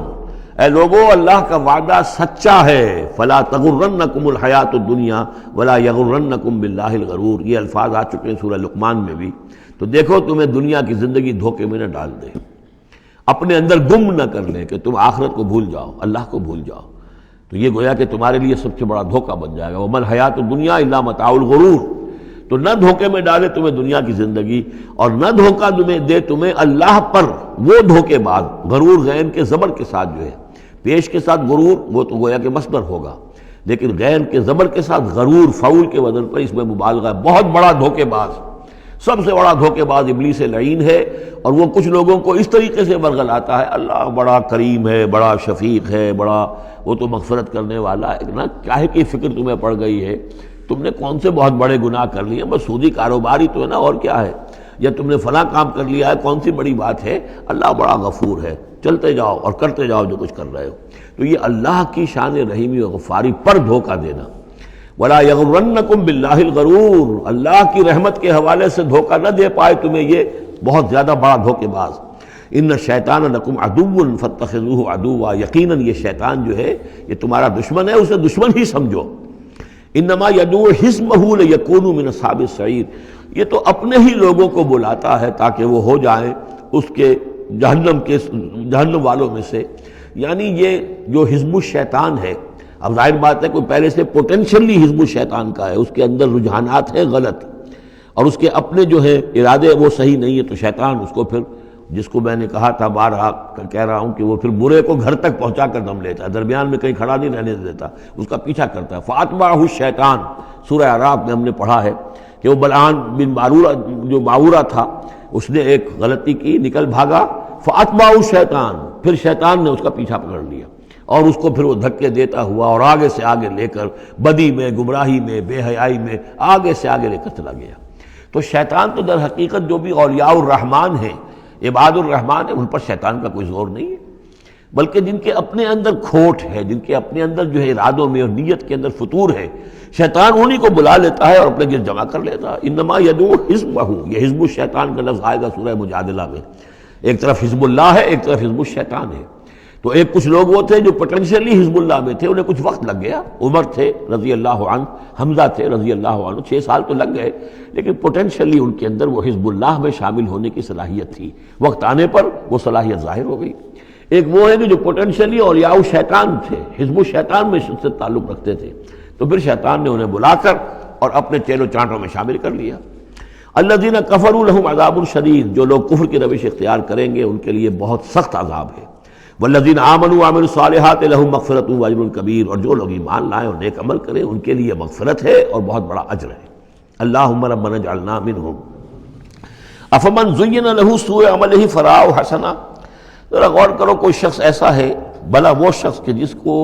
اے لوگو اللہ کا وعدہ سچا ہے۔ فلا تغرنکم الحیات الدنیا ولا یغرنکم باللہ الغرور، یہ الفاظ آ چکے ہیں سورہ لقمان میں بھی۔ تو دیکھو تمہیں دنیا کی زندگی دھوکے میں نہ ڈال دے، اپنے اندر گم نہ کر لے کہ تم آخرت کو بھول جاؤ، اللہ کو بھول جاؤ، تو یہ گویا کہ تمہارے لیے سب سے بڑا دھوکہ بن جائے گا۔ وما الحیات الدنیا الا متاع الغرور، تو نہ دھوکے میں ڈالے تمہیں دنیا کی زندگی، اور نہ دھوکہ دے تمہیں اللہ پر وہ دھوکے باز، غرور غین کے زبر کے ساتھ جو ہے، پیش کے ساتھ غرور وہ تو گویا کہ مصدر ہوگا، لیکن غین کے زبر کے ساتھ غرور فعول کے وزن پر اس میں مبالغہ ہے، بہت بڑا دھوکے باز، سب سے بڑا دھوکے باز ابلیس لعین ہے۔ اور وہ کچھ لوگوں کو اس طریقے سے ورگلاتا ہے، اللہ بڑا کریم ہے، بڑا شفیق ہے، بڑا وہ تو مغفرت کرنے والا ہے نا، کاہے کی فکر تمہیں پڑ گئی ہے، تم نے کون سے بہت بڑے گناہ کر لیے، بس سودی کاروبار ہی تو ہے نا، اور کیا ہے، یا تم نے فلاں کام کر لیا ہے، کون سی بڑی بات ہے، اللہ بڑا غفور ہے، چلتے جاؤ اور کرتے جاؤ جو کچھ کر رہے ہو۔ تو یہ اللہ کی شان رحیمی و غفاری پر دھوکہ دینا۔ ولا یغرنکم باللہ الغرور، اللہ کی رحمت کے حوالے سے دھوکہ نہ دے پائے تمہیں یہ بہت زیادہ بڑا دھوکے باز۔ ان الشیطان لکم عدو فاتخذوہ عدوا، یقیناً یہ شیطان جو ہے یہ تمہارا دشمن ہے، اسے دشمن ہی سمجھو۔ انما یدعو حزبہ لیکونوا من اصحاب السعیر، یہ تو اپنے ہی لوگوں کو بلاتا ہے تاکہ وہ ہو جائیں اس کے جہنم والوں میں سے۔ یعنی یہ جو حزب الشیطان ہے، اب ظاہر بات ہے کوئی پہلے سے پوٹینشلی حزب الشیطان کا ہے، اس کے اندر رجحانات ہیں غلط اور اس کے اپنے جو ہے ارادے وہ صحیح نہیں ہے، تو شیطان اس کو پھر، جس کو میں نے کہا تھا بارہا کہہ رہا ہوں کہ وہ پھر برے کو گھر تک پہنچا کر دم لیتا ہے، درمیان میں کہیں کھڑا نہیں رہنے دیتا، اس کا پیچھا کرتا ہے۔ فَأَتْبَعَهُ الشَّيْطَانُ، سورہ اعراف میں ہم نے پڑھا ہے کہ وہ بلعام بن باورہ جو باورہ تھا، اس نے ایک غلطی کی، نکل بھاگا، فَأَتْبَعَهُ الشَّيْطَانُ، پھر شیطان نے اس کا پیچھا پکڑ لیا اور اس کو پھر وہ دھکے دیتا ہوا اور آگے سے آگے لے کر بدی میں، گمراہی میں، بے حیائی میں آگے سے آگے لے کر چلا گیا۔ تو شیطان تو در حقیقت جو بھی اولیاء الرحمن ہیں، عباد الرحمن ہیں، ان پر شیطان کا کوئی زور نہیں ہے، بلکہ جن کے اپنے اندر کھوٹ ہے، جن کے اپنے اندر جو ہے ارادوں میں اور نیت کے اندر فتور ہے، شیطان انہی کو بلا لیتا ہے اور اپنے گرد جمع کر لیتا ہے۔ انما یدعو حزبہ، یہ حزب الشیطان کا لفظ آئے گا سورہ مجادلہ میں، ایک طرف حزب اللہ ہے، ایک طرف حزب الشیطان ہے۔ تو ایک کچھ لوگ وہ تھے جو پوٹینشلی حزب اللہ میں تھے، انہیں کچھ وقت لگ گیا، عمر تھے رضی اللہ عنہ، حمزہ تھے رضی اللہ عنہ، 6 سال تو لگ گئے، لیکن پوٹینشلی ان کے اندر وہ حزب اللہ میں شامل ہونے کی صلاحیت تھی، وقت آنے پر وہ صلاحیت ظاہر ہو گئی۔ ایک وہ ہے کہ جو پوٹینشلی اولیاء الشیطان تھے، حزب الشیطان میں سے تعلق رکھتے تھے، تو پھر شیطان نے انہیں بلا کر اور اپنے چیلو چانٹوں میں شامل کر لیا۔ الذین کفروا لہم عذاب شدید، جو لوگ کفر کی روش اختیار کریں گے ان کے لیے بہت سخت عذاب ہے۔ والذین آمنوا وعملوا الصالحات لہم مغفرۃ واجر کبیر، اور جو لوگ ایمان لائیں اور نیک عمل کریں ان کے لیے مغفرت ہے اور بہت بڑا اجر ہے۔ اللہم ربنا اجعلنا منہم۔ افمن زین لہ سوء عملہ فرآہ حسنا، ذرا غور کرو، کوئی شخص ایسا ہے، بھلا وہ شخص کہ جس کو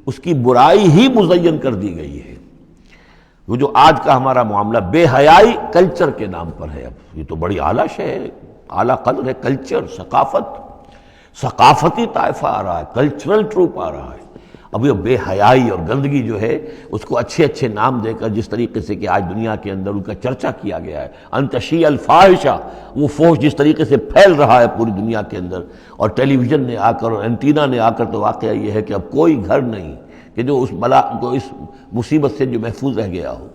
اس کی برائی ہی مزین کر دی گئی ہے۔ وہ جو آج کا ہمارا معاملہ بے حیائی کلچر کے نام پر ہے، اب یہ تو بڑی اعلیٰ شے ہے، اعلیٰ قدر ہے، کلچر، ثقافتی طائفہ آ رہا ہے، کلچرل ٹروپ آ رہا ہے۔ اب یہ بے حیائی اور گندگی جو ہے اس کو اچھے اچھے نام دے کر، جس طریقے سے کہ آج دنیا کے اندر ان کا چرچا کیا گیا ہے، ان تشیع الفاحشہ، وہ فحش جس طریقے سے پھیل رہا ہے پوری دنیا کے اندر، اور ٹیلی ویژن نے آ کر اور اینٹینا نے آ کر، تو واقعہ یہ ہے کہ اب کوئی گھر نہیں کہ جو اس بلا کو، اس مصیبت سے جو محفوظ رہ گیا ہو۔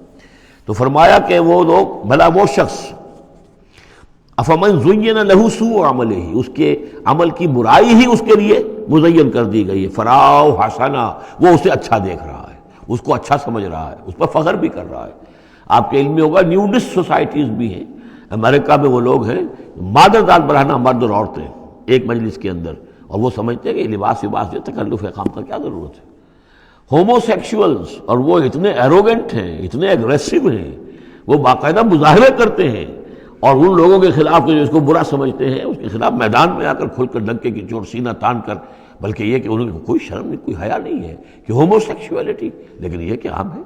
تو فرمایا کہ وہ لوگ، بھلا وہ شخص، افمن زین لہ سوء عملہ، اس کے عمل کی برائی ہی اس کے لیے مزین کر دی گئی ہے، فرآہ حسنا، وہ اسے اچھا دیکھ رہا ہے، اس کو اچھا سمجھ رہا ہے، اس پر فخر بھی کر رہا ہے۔ آپ کے علم میں ہوگا نیوڈسٹ سوسائٹیز بھی ہیں، امریکہ میں وہ لوگ ہیں، مادر داد بڑھانا مرد اور عورتیں ایک مجلس کے اندر، اور وہ سمجھتے ہیں کہ لباس جو تکلف خام کا کیا ضرورت ہے۔ ہومو سیکشولز، اور وہ اتنے ایروگنٹ ہیں، اتنے ایگریسو ہیں، وہ باقاعدہ مظاہرے کرتے ہیں، اور ان لوگوں کے خلاف جو اس کو برا سمجھتے ہیں اس کے خلاف میدان میں آ کر کھل کر ڈنکے کی چوٹ سینہ تان کر، بلکہ یہ کہ انہوں کو کوئی شرم نہیں، کوئی حیا نہیں ہے کہ ہومو سیکشولیٹی، لیکن یہ کہ عام ہے۔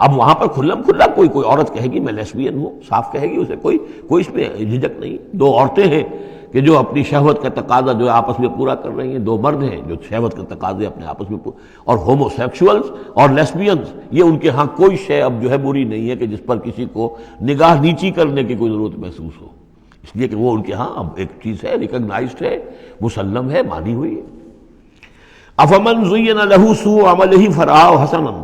اب وہاں پر کھلم کھلا کوئی عورت کہے گی میں لیسبین ہوں، صاف کہے گی، اسے کوئی اس میں جھجک نہیں۔ دو عورتیں ہیں کہ جو اپنی شہوت کا تقاضا جو آپس میں پورا کر رہی ہیں، دو مرد ہیں جو شہوت کا تقاضے اپنے آپس میں اور ہومو سیکشولز اور لیسبینز، یہ ان کے ہاں کوئی شے اب جو ہے بری نہیں ہے کہ جس پر کسی کو نگاہ نیچی کرنے کی کوئی ضرورت محسوس ہو، اس لیے کہ وہ ان کے ہاں اب ایک چیز ہے، ریکگنائزڈ ہے، مسلم ہے، مانی ہوئی ہے۔ افمن زین لہ سوء عملہ فرآہ حسنا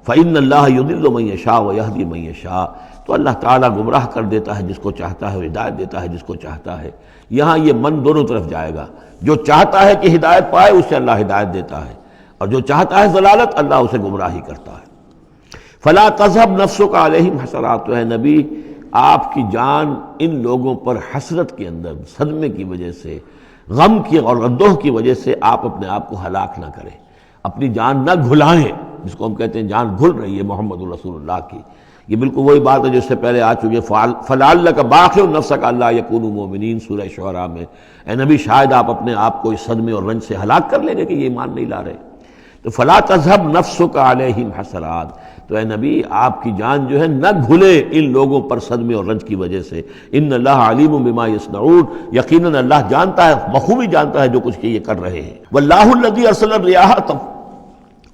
فإن اللہ یضل من یشاء ویہدی من یشاء، تو اللہ تعالیٰ گمراہ کر دیتا ہے جس کو چاہتا ہے، ہدایت دیتا ہے جس کو چاہتا ہے۔ یہاں یہ من دونوں طرف جائے گا، جو چاہتا ہے کہ ہدایت پائے اسے اللہ ہدایت دیتا ہے، اور جو چاہتا ہے ضلالت اللہ اسے گمراہی کرتا ہے۔ فلا تذهب نفسك علیہم حسرات، تو اے نبی آپ کی جان ان لوگوں پر حسرت کے اندر، صدمے کی وجہ سے، غم کی اور اندوہ کی وجہ سے آپ اپنے آپ کو ہلاک نہ کریں، اپنی جان نہ گھلائیں، جس کو ہم کہتے ہیں جان گھل رہی ہے محمد رسول اللہ کی۔ یہ بالکل وہی بات ہے جو اس سے پہلے آ چکی ہے، فَلَعَلَّكَ بَاخِعٌ نَفْسَكَ أَلَّا يَكُونُوا مُؤْمِنِينَ سورہ شعراء میں۔ اے نبی شاید آپ اپنے آپ کو اس صدمے اور رنج سے ہلاک کر لیں گے کہ یہ ایمان نہیں لا رہے۔ تو فَلَا تَذْهَبْ نَفْسُكَ عَلَيْهِمْ حَسَرَاتٍ، تو اے نبی آپ کی جان جو ہے نہ گھلے ان لوگوں پر صدمے اور رنج کی وجہ سے۔ إِنَّ اللَّهَ عَلِيمٌ بِمَا يَصْنَعُونَ، یقیناً اللہ جانتا ہے، بخوبی جانتا ہے جو کچھ کہ یہ کر رہے ہیں۔ وَاللَّهُ الَّذِي أَرْسَلَ الرِّيَاحَ،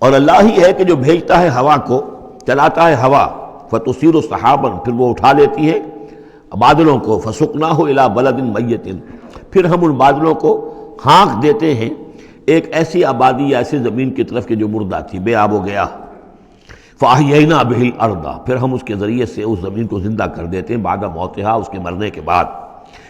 اور اللہ ہی ہے کہ جو بھیجتا ہے ہوا کو، چلاتا ہے ہوا، فَتُثِيرُ سَحَابًا، پھر وہ اٹھا لیتی ہے بادلوں کو، فَسُقْنَاهُ إِلَى بَلَدٍ مَيِّتٍ، پھر ہم ان بادلوں کو ہانک دیتے ہیں ایک ایسی آبادی یا ایسی زمین کی طرف کہ جو مردہ تھی، بے آب و گیا۔ فَأَحْيَيْنَا بِهِ الْأَرْضَ، پھر ہم اس کے ذریعے سے اس زمین کو زندہ کر دیتے ہیں، بعد موتہا، اس کے مرنے کے بعد۔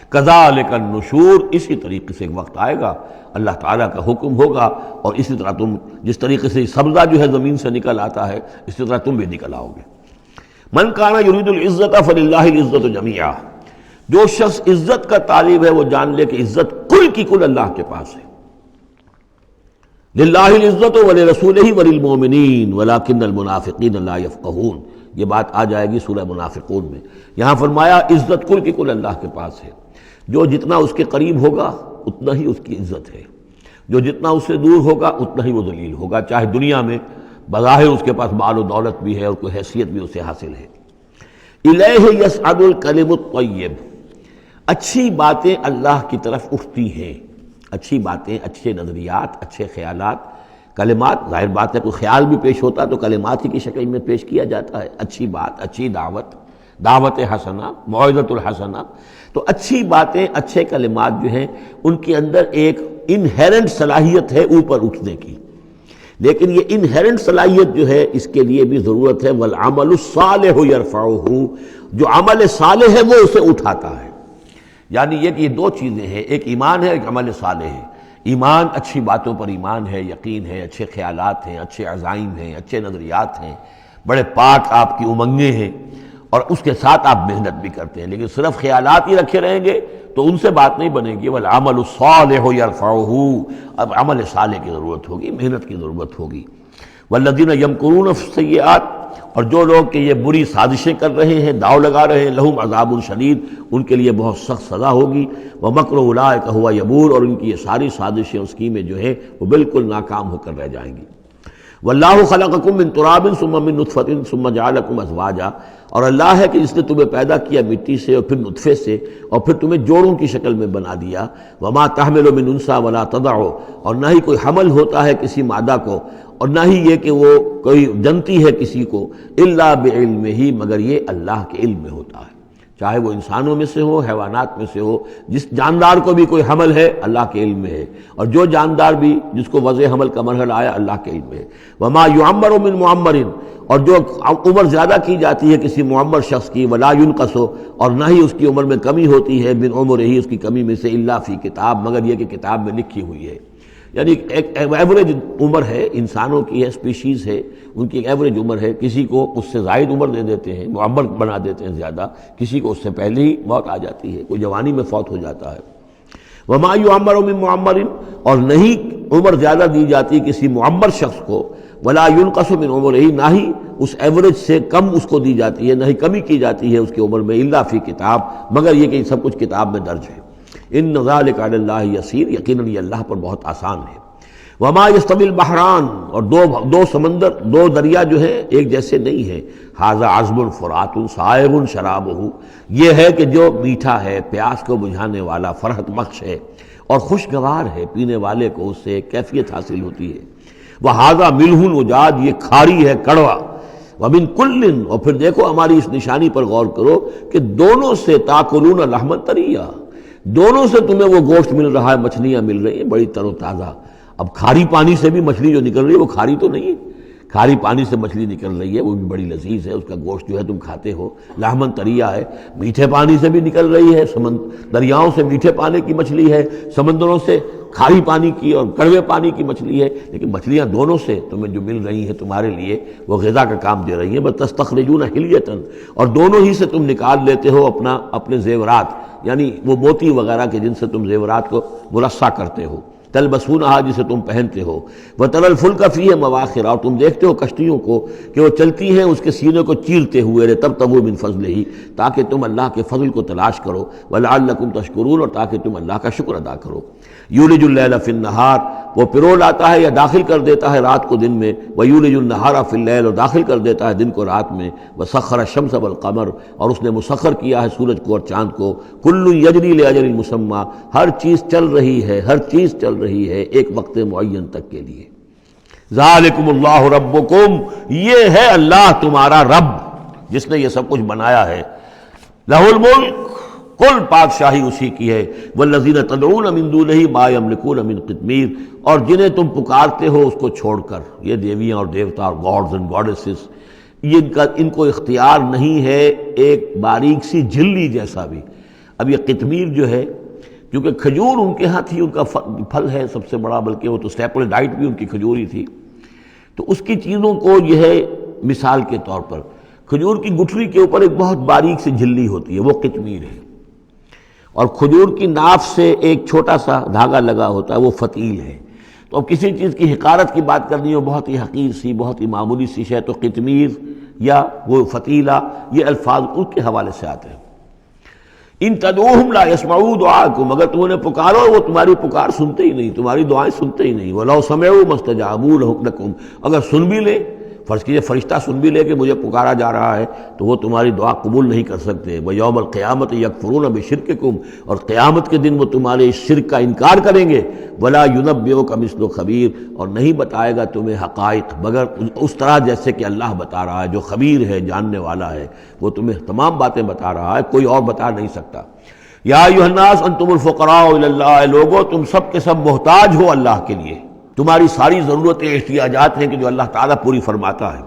کذالک النشور، اسی طریقے سے ایک وقت آئے گا اللہ تعالیٰ کا حکم ہوگا اور اسی طرح تم جس طریقے سے سبزہ جو ہے زمین سے نکل آتا ہے اسی طرح تم بھی نکل آؤ گے۔ من کان یرید العزت فللہ العزت جمیعا، جو شخص عزت کا طالب ہے وہ جان لے کہ عزت کل کی کل اللہ کے پاس ہے۔ للہ العزت ولرسولہ وللمؤمنین ولکن المنافقین لا یفقہون، یہ بات آ جائے گی سورہ منافقون میں۔ یہاں فرمایا عزت کل کی کل اللہ کے پاس ہے، جو جتنا اس کے قریب ہوگا اتنا ہی اس کی عزت ہے، جو جتنا اس سے دور ہوگا اتنا ہی وہ ذلیل ہوگا، چاہے دنیا میں بظاہر اس کے پاس مال و دولت بھی ہے اور کوئی حیثیت بھی اسے حاصل ہے۔ الیہ یصعد الکلم الطیب، اچھی باتیں اللہ کی طرف اٹھتی ہیں، اچھی باتیں، اچھے نظریات، اچھے خیالات، کلمات، ظاہر بات ہے کوئی خیال بھی پیش ہوتا تو کلمات ہی کی شکل میں پیش کیا جاتا ہے، اچھی بات، اچھی دعوت، دعوت حسنہ، موعظۃ الحسنہ، تو اچھی باتیں، اچھے کلمات جو ہیں ان کے اندر ایک انہیرنٹ صلاحیت ہے اوپر اٹھنے کی، لیکن یہ انہیرنٹ صلاحیت جو ہے اس کے لیے بھی ضرورت ہے والعمل الصالح یرفعہ، جو عمل صالح ہے وہ اسے اٹھاتا ہے۔ یعنی یہ کہ یہ دو چیزیں ہیں، ایک ایمان ہے، ایک عمل صالح ہے۔ ایمان اچھی باتوں پر ایمان ہے، یقین ہے، اچھے خیالات ہیں، اچھے عزائم ہیں، اچھے نظریات ہیں، بڑے پاک آپ کی امنگیں ہیں اور اس کے ساتھ آپ محنت بھی کرتے ہیں، لیکن صرف خیالات ہی رکھے رہیں گے تو ان سے بات نہیں بنے گی۔ والعمل الصالح یرفعہ، اب عمل صالح کی ضرورت ہوگی، محنت کی ضرورت ہوگی۔ والذین یمکرون فی السیئات، اور جو لوگ کہ یہ بری سازشیں کر رہے ہیں، داؤ لگا رہے ہیں، لہم عذاب شدید، ان کے لیے بہت سخت سزا ہوگی۔ ومکر اولئک ھو یبور، اور ان کی یہ ساری سازشیں اور اسکیمیں جو ہیں وہ بالکل ناکام ہو کر رہ جائیں گی۔ واللہ خلقکم من تراب ثم من نطفۃ ثم جعلکم ازواجا، اور اللہ ہے کہ جس نے تمہیں پیدا کیا مٹی سے اور پھر نطفے سے اور پھر تمہیں جوڑوں کی شکل میں بنا دیا۔ وما تحمل من انثی ولا تضع، اور نہ ہی کوئی حمل ہوتا ہے کسی مادہ کو اور نہ ہی یہ کہ وہ کوئی جنتی ہے کسی کو، الا بعلمہ، مگر یہ اللہ کے علم میں ہوتا ہے، چاہے وہ انسانوں میں سے ہو، حیوانات میں سے ہو، جس جاندار کو بھی کوئی حمل ہے اللہ کے علم میں ہے، اور جو جاندار بھی جس کو وضع حمل کا مرحلہ آیا اللہ کے علم میں ہے۔ وما یعمر من معمر، اور جو عمر زیادہ کی جاتی ہے کسی معمر شخص کی، ولا ينقص، اور نہ ہی اس کی عمر میں کمی ہوتی ہے، من عمرہ، اس کی کمی میں سے، الا فی کتاب، مگر یہ کہ کتاب میں لکھی ہوئی ہے۔ یعنی ایک ایوریج عمر ہے انسانوں کی، ہے اسپیشیز ہے، ان کی ایک ایوریج عمر ہے، کسی کو اس سے زائد عمر دے دیتے ہیں، معمر بنا دیتے ہیں زیادہ، کسی کو اس سے پہلے ہی موت آ جاتی ہے، کوئی جوانی میں فوت ہو جاتا ہے۔ وما یعمر من معمر، اور نہیں عمر زیادہ دی جاتی کسی معمر شخص کو، ولا ينقص من عمرہ، نہ ہی اس ایوریج سے کم اس کو دی جاتی ہے، نہ ہی کمی کی جاتی ہے اس کی عمر میں، الا فی کتاب، مگر یہ کہ سب کچھ کتاب میں درج ہے۔ ان ذلک علی اللہ یسیر، یقیناً یہ اللہ پر بہت آسان ہے۔ وما یستوی البحران، اور دو سمندر، دو دریا جو ہیں ایک جیسے نہیں ہیں۔ ھذا عذب فرات سائغ شرابہ، یہ ہے کہ جو میٹھا ہے، پیاس کو بجھانے والا، فرحت بخش ہے اور خوشگوار ہے، پینے والے کو اس سے ایک کیفیت حاصل ہوتی ہے۔ وھذا ملح اجاج، یہ کھاری ہے، کڑوا۔ ومن کل، اور پھر دیکھو ہماری اس نشانی پر غور کرو کہ دونوں سے تاکلون لحما طریا، دونوں سے تمہیں وہ گوشت مل رہا ہے، مچھلیاں مل رہی ہیں بڑی تر و تازہ۔ اب کھاری پانی سے بھی مچھلی جو نکل رہی ہے وہ کھاری تو نہیں ہے، کھاری پانی سے مچھلی نکل رہی ہے وہ بھی بڑی لذیذ ہے، اس کا گوشت جو ہے تم کھاتے ہو، لحمن طریا ہے۔ میٹھے پانی سے بھی نکل رہی ہے، دریاؤں سے میٹھے پانی کی مچھلی ہے، سمندروں سے کھاری پانی کی اور کڑوے پانی کی مچھلی ہے، لیکن مچھلیاں دونوں سے تمہیں جو مل رہی ہیں تمہارے لیے وہ غذا کا کام دے رہی ہیں۔ بس تستخرجون حلیۃ، اور دونوں ہی سے تم نکال لیتے ہو اپنے زیورات، یعنی وہ موتی وغیرہ کے جن سے تم زیورات کو مرصع کرتے ہو، تلبسونہا، جسے تم پہنتے ہو، وتری الفلک فیہ مواخر، اور تم دیکھتے ہو کشتیوں کو کہ وہ چلتی ہیں اس کے سینے کو چیرتے ہوئے، تبتغوا من فضلہ، تاکہ تم اللہ کے فضل کو تلاش کرو، ولعلکم تشکرون، اور تاکہ تم اللہ کا شکر ادا کرو۔ یولج اللیل فی النہار، وہ پرو لاتا ہے یا داخل کر دیتا ہے رات کو دن میں، ویولج النہار فی اللیل، اور داخل کر دیتا ہے دن کو رات میں، وسخر الشمس والقمر، اور اس نے مسخر کیا ہے سورج کو اور چاند کو، کل یجری لاجل مسمى، ہر چیز چل رہی ہے، ہر چیز چل رہی ہے ایک وقت معین تک کے لیے۔ ذالکم اللہ ربکم، یہ ہے اللہ تمہارا رب جس نے یہ سب کچھ بنایا ہے۔ لہ الملک، کل بادشاہی اسی کی ہے۔ والذین تدعون من دونہ ما یملکون من قطمیر، اور جنہیں تم پکارتے ہو اس کو چھوڑ کر، یہ دیویاں اور دیوتا اور گاڈز اینڈ گاڈیسز، ان کو اختیار نہیں ہے ایک باریک سی جھلی جیسا بھی۔ اب یہ قطمیر جو ہے، کیونکہ کھجور ان کے ہاں تھی، ان کا پھل ہے سب سے بڑا، بلکہ وہ تو اسٹیپل ڈائٹ بھی ان کی کھجور ہی تھی، تو اس کی چیزوں کو یہ ہے مثال کے طور پر کھجور کی گٹھلی کے اوپر ایک بہت باریک سی جھلی ہوتی ہے، وہ قطمیر ہے، اور کھجور کی ناف سے ایک چھوٹا سا دھاگا لگا ہوتا ہے، وہ فتیل ہے۔ تو اب کسی چیز کی حقارت کی بات کرنی ہو، بہت ہی حقیر سی، بہت ہی معمولی سی شے، تو قطمیر یا وہ فتیلہ، یہ الفاظ ان کے حوالے سے آتے ہیں۔ ان تدعوہم لا یسمعوا دعاءکم، اگر تم انہیں پکارو وہ تمہاری پکار سنتے ہی نہیں، تمہاری دعائیں سنتے ہی نہیں۔ وَلَوْ سَمِعُوا مَا اسْتَجَابُوا لَكُمْ، اگر سن بھی لے، فرض کیجئے فرشتہ سن بھی لے کہ مجھے پکارا جا رہا ہے، تو وہ تمہاری دعا قبول نہیں کر سکتے۔ وَيَوْمَ الْقِيَامَةِ يَكْفُرُونَ بِشِرْكِكُمْ، اور قیامت کے دن وہ تمہارے اس شرک کا انکار کریں گے۔ وَلَا يُنَبِّئُكَ مِثْلُ خَبِيرٍ، اور نہیں بتائے گا تمہیں حقائق مگر اس طرح جیسے کہ اللہ بتا رہا ہے، جو خبیر ہے، جاننے والا ہے، وہ تمہیں تمام باتیں بتا رہا ہے، کوئی اور بتا نہیں سکتا۔ یا ایھا الناس انتم الفقراء الی اللہ، لوگو تم سب کے سب محتاج ہو اللہ کے لیے، تمہاری ساری ضرورتیں احتیاجات ہیں کہ جو اللہ تعالیٰ پوری فرماتا ہے۔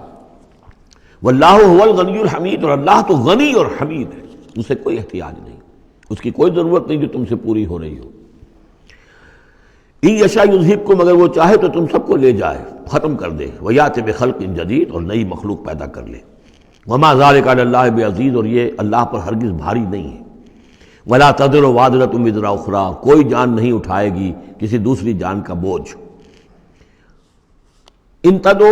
واللہ هو الغنی الحمید، اور اللہ تو غنی اور حمید ہے، اسے کوئی احتیاج نہیں، اس کی کوئی ضرورت نہیں جو تم سے پوری ہو رہی ہو۔ ان یشاء یذہبکم، اگر وہ چاہے تو تم سب کو لے جائے، ختم کر دے، ویأت بخلق جدید، اور نئی مخلوق پیدا کر لے۔ وما ذلک علی اللہ بعزیز، اور یہ اللہ پر ہرگز بھاری نہیں ہے۔ ولا تزر وازرۃ وزر اخری، کوئی جان نہیں اٹھائے گی کسی دوسری جان کا بوجھ۔ ان تدعو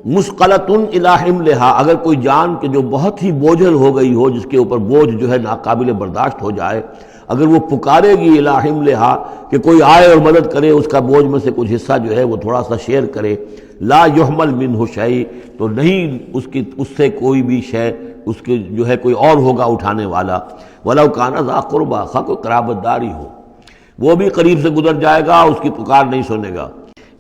مثقلۃ الی حملھا، اگر کوئی جان کہ جو بہت ہی بوجھل ہو گئی ہو، جس کے اوپر بوجھ جو ہے ناقابل برداشت ہو جائے، اگر وہ پکارے گی الی حملھا کہ کوئی آئے اور مدد کرے، اس کا بوجھ میں سے کچھ حصہ جو ہے وہ تھوڑا سا شیئر کرے، لا یحمل منہ شیء، تو نہیں اس سے کوئی بھی شے، اس کے جو ہے کوئی اور ہوگا اٹھانے والا۔ ولو کان ذا قربی، خواہ کوئی قرابت داری ہو، وہ بھی قریب سے گزر جائے گا، اس کی پکار نہیں سنے گا۔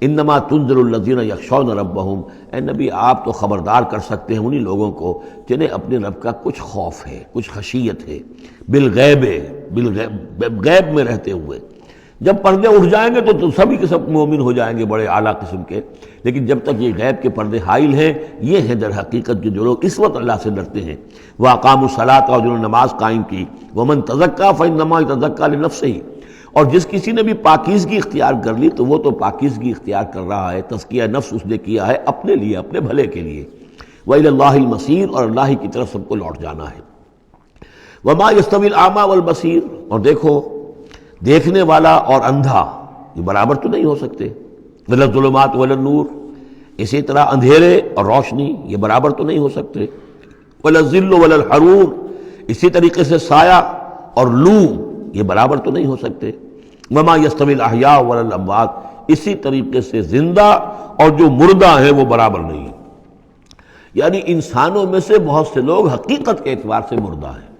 انما تنذر الذین یخشون ربہم، اے نبی آپ تو خبردار کر سکتے ہیں انہی لوگوں کو جنہیں اپنے رب کا کچھ خوف ہے، کچھ خشیت ہے، بالغیب، غیب میں رہتے ہوئے۔ جب پردے اٹھ جائیں گے تو سبھی کے سب مومن ہو جائیں گے، بڑے اعلیٰ قسم کے، لیکن جب تک یہ غیب کے پردے حائل ہیں، یہ ہیں در حقیقت جو لوگ اس وقت اللہ سے ڈرتے ہیں۔ وَأَقَامُوا الصَّلَاةَ، اور جنہوں نے نماز قائم کی۔ وَمَن تَزَكَّىٰ فَإِنَّمَا يَتَزَكَّىٰ لِنَفْسِهِ، اور جس کسی نے بھی پاکیزگی اختیار کر لی تو وہ تو پاکیزگی اختیار کر رہا ہے، تزکیہ نفس اس نے کیا ہے اپنے لیے، اپنے بھلے کے لیے۔ وَإِلَى اللَّهِ الْمَصِيرُ، اور اللہ ہی کی طرف سب کو لوٹ جانا ہے۔ وَمَا يَسْتَوِي الْأَعْمَىٰ وَالْبَصِيرُ، اور دیکھو دیکھنے والا اور اندھا یہ برابر تو نہیں ہو سکتے۔ وَلَا الظُّلُمَاتُ وَلَا النُّورُ، اسی طرح اندھیرے اور روشنی یہ برابر تو نہیں ہو سکتے۔ وَلَا الظِّلُّ وَلَا الْحَرُورُ، اسی طریقے سے سایہ اور لو یہ برابر تو نہیں ہو سکتے۔ وَمَا يَسْتَوِي الْأَحْيَاءُ وَلَا الْأَمْوَاتُ، اسی طریقے سے زندہ اور جو مردہ ہیں وہ برابر نہیں ہیں۔ یعنی انسانوں میں سے بہت سے لوگ حقیقت کے اعتبار سے مردہ ہیں،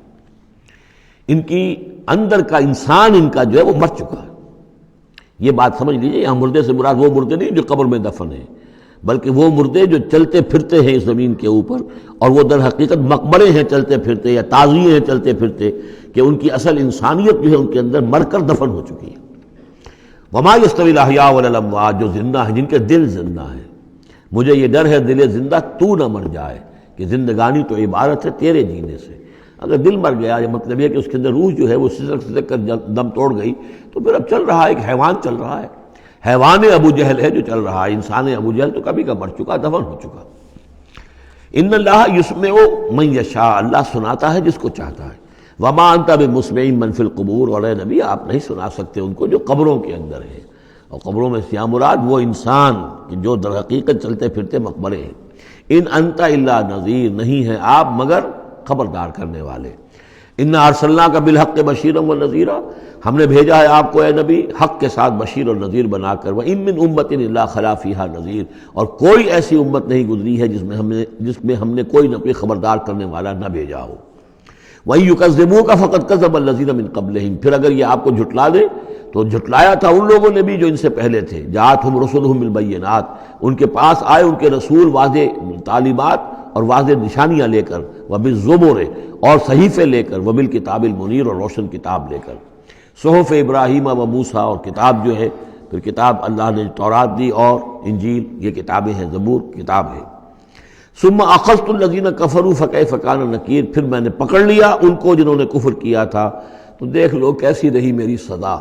ان کی اندر کا انسان ان کا جو ہے وہ مر چکا ہے۔ یہ بات سمجھ لیجئے، یہاں مردے سے مراد وہ مردے نہیں جو قبر میں دفن ہیں، بلکہ وہ مردے جو چلتے پھرتے ہیں اس زمین کے اوپر، اور وہ در حقیقت مقبرے ہیں چلتے پھرتے، یا تعزیے ہیں چلتے پھرتے، کہ ان کی اصل انسانیت جو ہے ان کے اندر مر کر دفن ہو چکی ہے۔ وما یستوی الاحیاء ولا الاموات، جو زندہ ہیں، جن کے دل زندہ ہیں۔ مجھے یہ ڈر ہے دل زندہ تو نہ مر جائے، کہ زندگانی تو عبارت ہے تیرے جینے سے۔ اگر دل مر گیا، یہ مطلب یہ کہ اس کے اندر روح جو ہے وہ سسک کر دم توڑ گئی، تو پھر اب چل رہا ہے، ایک حیوان چل رہا ہے، حیوان ابو جہل ہے جو چل رہا ہے، انسان ابو جہل تو کبھی کا مر چکا، دفن ہو چکا۔ ان اللہ یسمع من یشاء، اللہ سناتا ہے جس کو چاہتا ہے۔ وما انت بمسمع من فی القبور، اور اے نبی آپ نہیں سنا سکتے ان کو جو قبروں کے اندر ہیں، اور قبروں میں سے مراد وہ انسان جو در حقیقت چلتے پھرتے مقبرے ہیں۔ ان انت الا نذیر، نہیں ہے آپ مگر خبردار کرنے والے۔ انا ارسلناک بالحق بشیرا ونذیرا، ہم نے بھیجا ہے آپ کو اے نبی حق کے ساتھ بشیر اور نذیر بنا کر۔ وان من امۃ الا خلا فیہا نذیر، اور کوئی ایسی امت نہیں گزری ہے جس میں ہم نے کوئی نہ کوئی خبردار کرنے والا نہ بھیجا ہو۔ وَإِن يُكَذِّبُوكَ فَقَدْ كَذَّبَ الَّذِينَ مِن قَبْلِهِمْ، پھر اگر یہ آپ کو جھٹلا دے تو جھٹلایا تھا ان لوگوں نے بھی جو ان سے پہلے تھے۔ جاءتہم رسلہم بالبینات، ان کے پاس آئے ان کے رسول واضح تعلیمات اور واضح نشانیاں لے کر، وبالزبر، اور صحیفے لے کر، وبالکتاب المنیر، اور روشن کتاب لے کر۔ صحف ابراہیم و موسیٰ، اور کتاب جو ہے پھر کتاب اللہ نے تورات دی اور انجیل، یہ کتابیں ہیں، زبور کتاب ہے۔ ثم اخذت الذین کفروا فکیف کان نکیر، پھر میں نے پکڑ لیا ان کو جنہوں نے کفر کیا تھا، تو دیکھ لو کیسی رہی میری سزا۔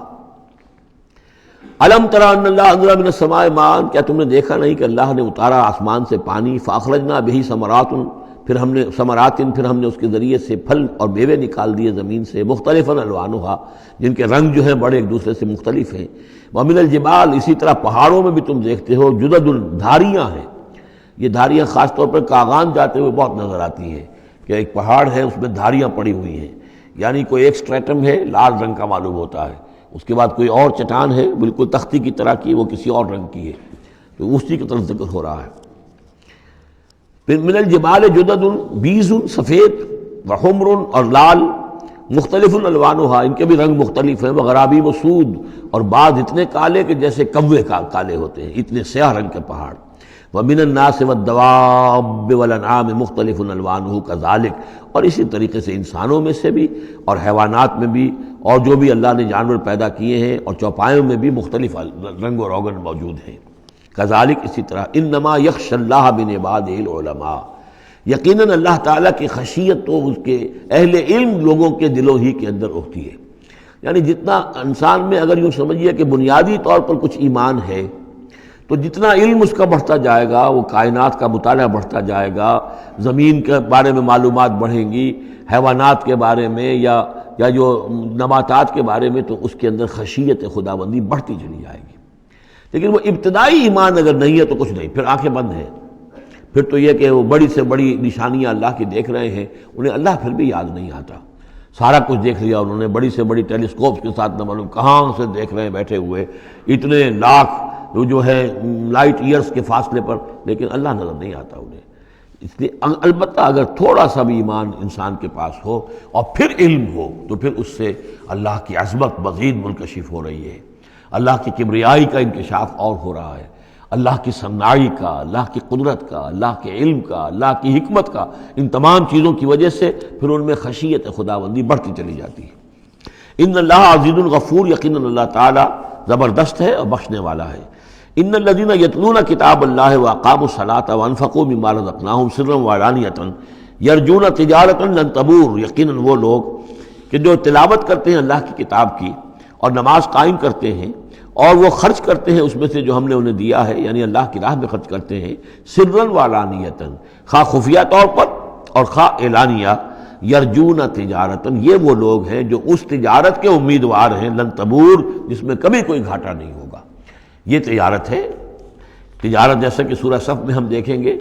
الم تری ان اللہ انزل من السماء ماء، کیا تم نے دیکھا نہیں کہ اللہ نے اتارا آسمان سے پانی، فاخرجنا بہ ثمرات، پھر ہم نے اس کے ذریعے سے پھل اور میوے نکال دیے زمین سے، مختلفا الوانھا، جن کے رنگ جو ہیں بڑے ایک دوسرے سے مختلف ہیں، ومن الجبال، اسی طرح پہاڑوں میں بھی تم دیکھتے ہو، جدد، دھاریاں ہیں۔ یہ دھاریاں خاص طور پر کاغان جاتے ہوئے بہت نظر آتی ہیں کہ ایک پہاڑ ہے اس میں دھاریاں پڑی ہوئی ہیں، یعنی کوئی ایک سٹریٹم ہے لال رنگ کا معلوم ہوتا ہے، اس کے بعد کوئی اور چٹان ہے بالکل تختی کی طرح کی، وہ کسی اور رنگ کی ہے، تو اسی کی طرف ذکر ہو رہا ہے۔ پھر من الجبال جدد، بیض، سفید، وحمر، اور لال، مختلف الوانھا، ان کے بھی رنگ مختلف ہیں، وغرابیب سود، اور بعض اتنے کالے کہ جیسے کوے کالے ہوتے ہیں، اتنے سیاہ رنگ کے پہاڑ۔ ومن الناس والدواب والانعام مختلف الوانہ کذالک، اور اسی طریقے سے انسانوں میں سے بھی اور حیوانات میں بھی، اور جو بھی اللہ نے جانور پیدا کیے ہیں اور چوپایوں میں بھی مختلف رنگ و روغن موجود ہیں۔ کذالک، اسی طرح، انما یخشی اللہ من عبادہ العلماء، یقیناً اللہ تعالیٰ کی خشیت تو اس کے اہل علم لوگوں کے دلوں ہی کے اندر ہوتی ہے۔ یعنی جتنا انسان میں اگر یوں سمجھیے کہ بنیادی طور پر کچھ ایمان ہے، تو جتنا علم اس کا بڑھتا جائے گا، وہ کائنات کا مطالعہ بڑھتا جائے گا، زمین کے بارے میں معلومات بڑھیں گی، حیوانات کے بارے میں یا جو نباتات کے بارے میں، تو اس کے اندر خشیت خداوندی بڑھتی چلی جائے گی۔ لیکن وہ ابتدائی ایمان اگر نہیں ہے تو کچھ نہیں، پھر آنکھیں بند ہیں، پھر تو یہ کہ وہ بڑی سے بڑی نشانیاں اللہ کی دیکھ رہے ہیں، انہیں اللہ پھر بھی یاد نہیں آتا۔ سارا کچھ دیکھ لیا انہوں نے، بڑی سے بڑی ٹیلیسکوپ کے ساتھ نہ معلوم کہاں سے دیکھ رہے ہیں بیٹھے ہوئے، اتنے لاکھ جو ہے لائٹ ایئرز کے فاصلے پر، لیکن اللہ نظر نہیں آتا انہیں۔ اس لیے البتہ اگر تھوڑا سا بھی ایمان انسان کے پاس ہو اور پھر علم ہو، تو پھر اس سے اللہ کی عظمت مزید منکشف ہو رہی ہے، اللہ کی کبریائی کا انکشاف اور ہو رہا ہے، اللہ کی صناعی کا، اللہ کی قدرت کا، اللہ کے علم کا، اللہ کی حکمت کا، ان تمام چیزوں کی وجہ سے پھر ان میں خشیت خداوندی بڑھتی چلی جاتی ہے۔ ان اللہ عزیز الغفور، یقیناً اللہ تعالیٰ زبردست ہے اور بخشنے والا ہے۔ ان الذین یتلون کتاب اللہ واقاموا الصلاۃ وانفقوا مما رزقناہم سرا وعلانیۃ یرجون تجارۃ لن تبور، یقیناً وہ لوگ کہ جو تلاوت کرتے ہیں اللہ کی کتاب کی اور نماز قائم کرتے ہیں اور وہ خرچ کرتے ہیں اس میں سے جو ہم نے انہیں دیا ہے، یعنی اللہ کی راہ میں خرچ کرتے ہیں، سرا وعلانیۃ، خواہ خفیہ طور پر اور خواہ اعلانیہ، یرجون تجارۃ، یہ وہ لوگ ہیں جو اس تجارت کے امیدوار ہیں، لن تبور، جس میں کبھی کوئی گھاٹا نہیں ہوگا۔ یہ تجارت ہے، تجارت جیسا کہ سورہ صف میں ہم دیکھیں گے،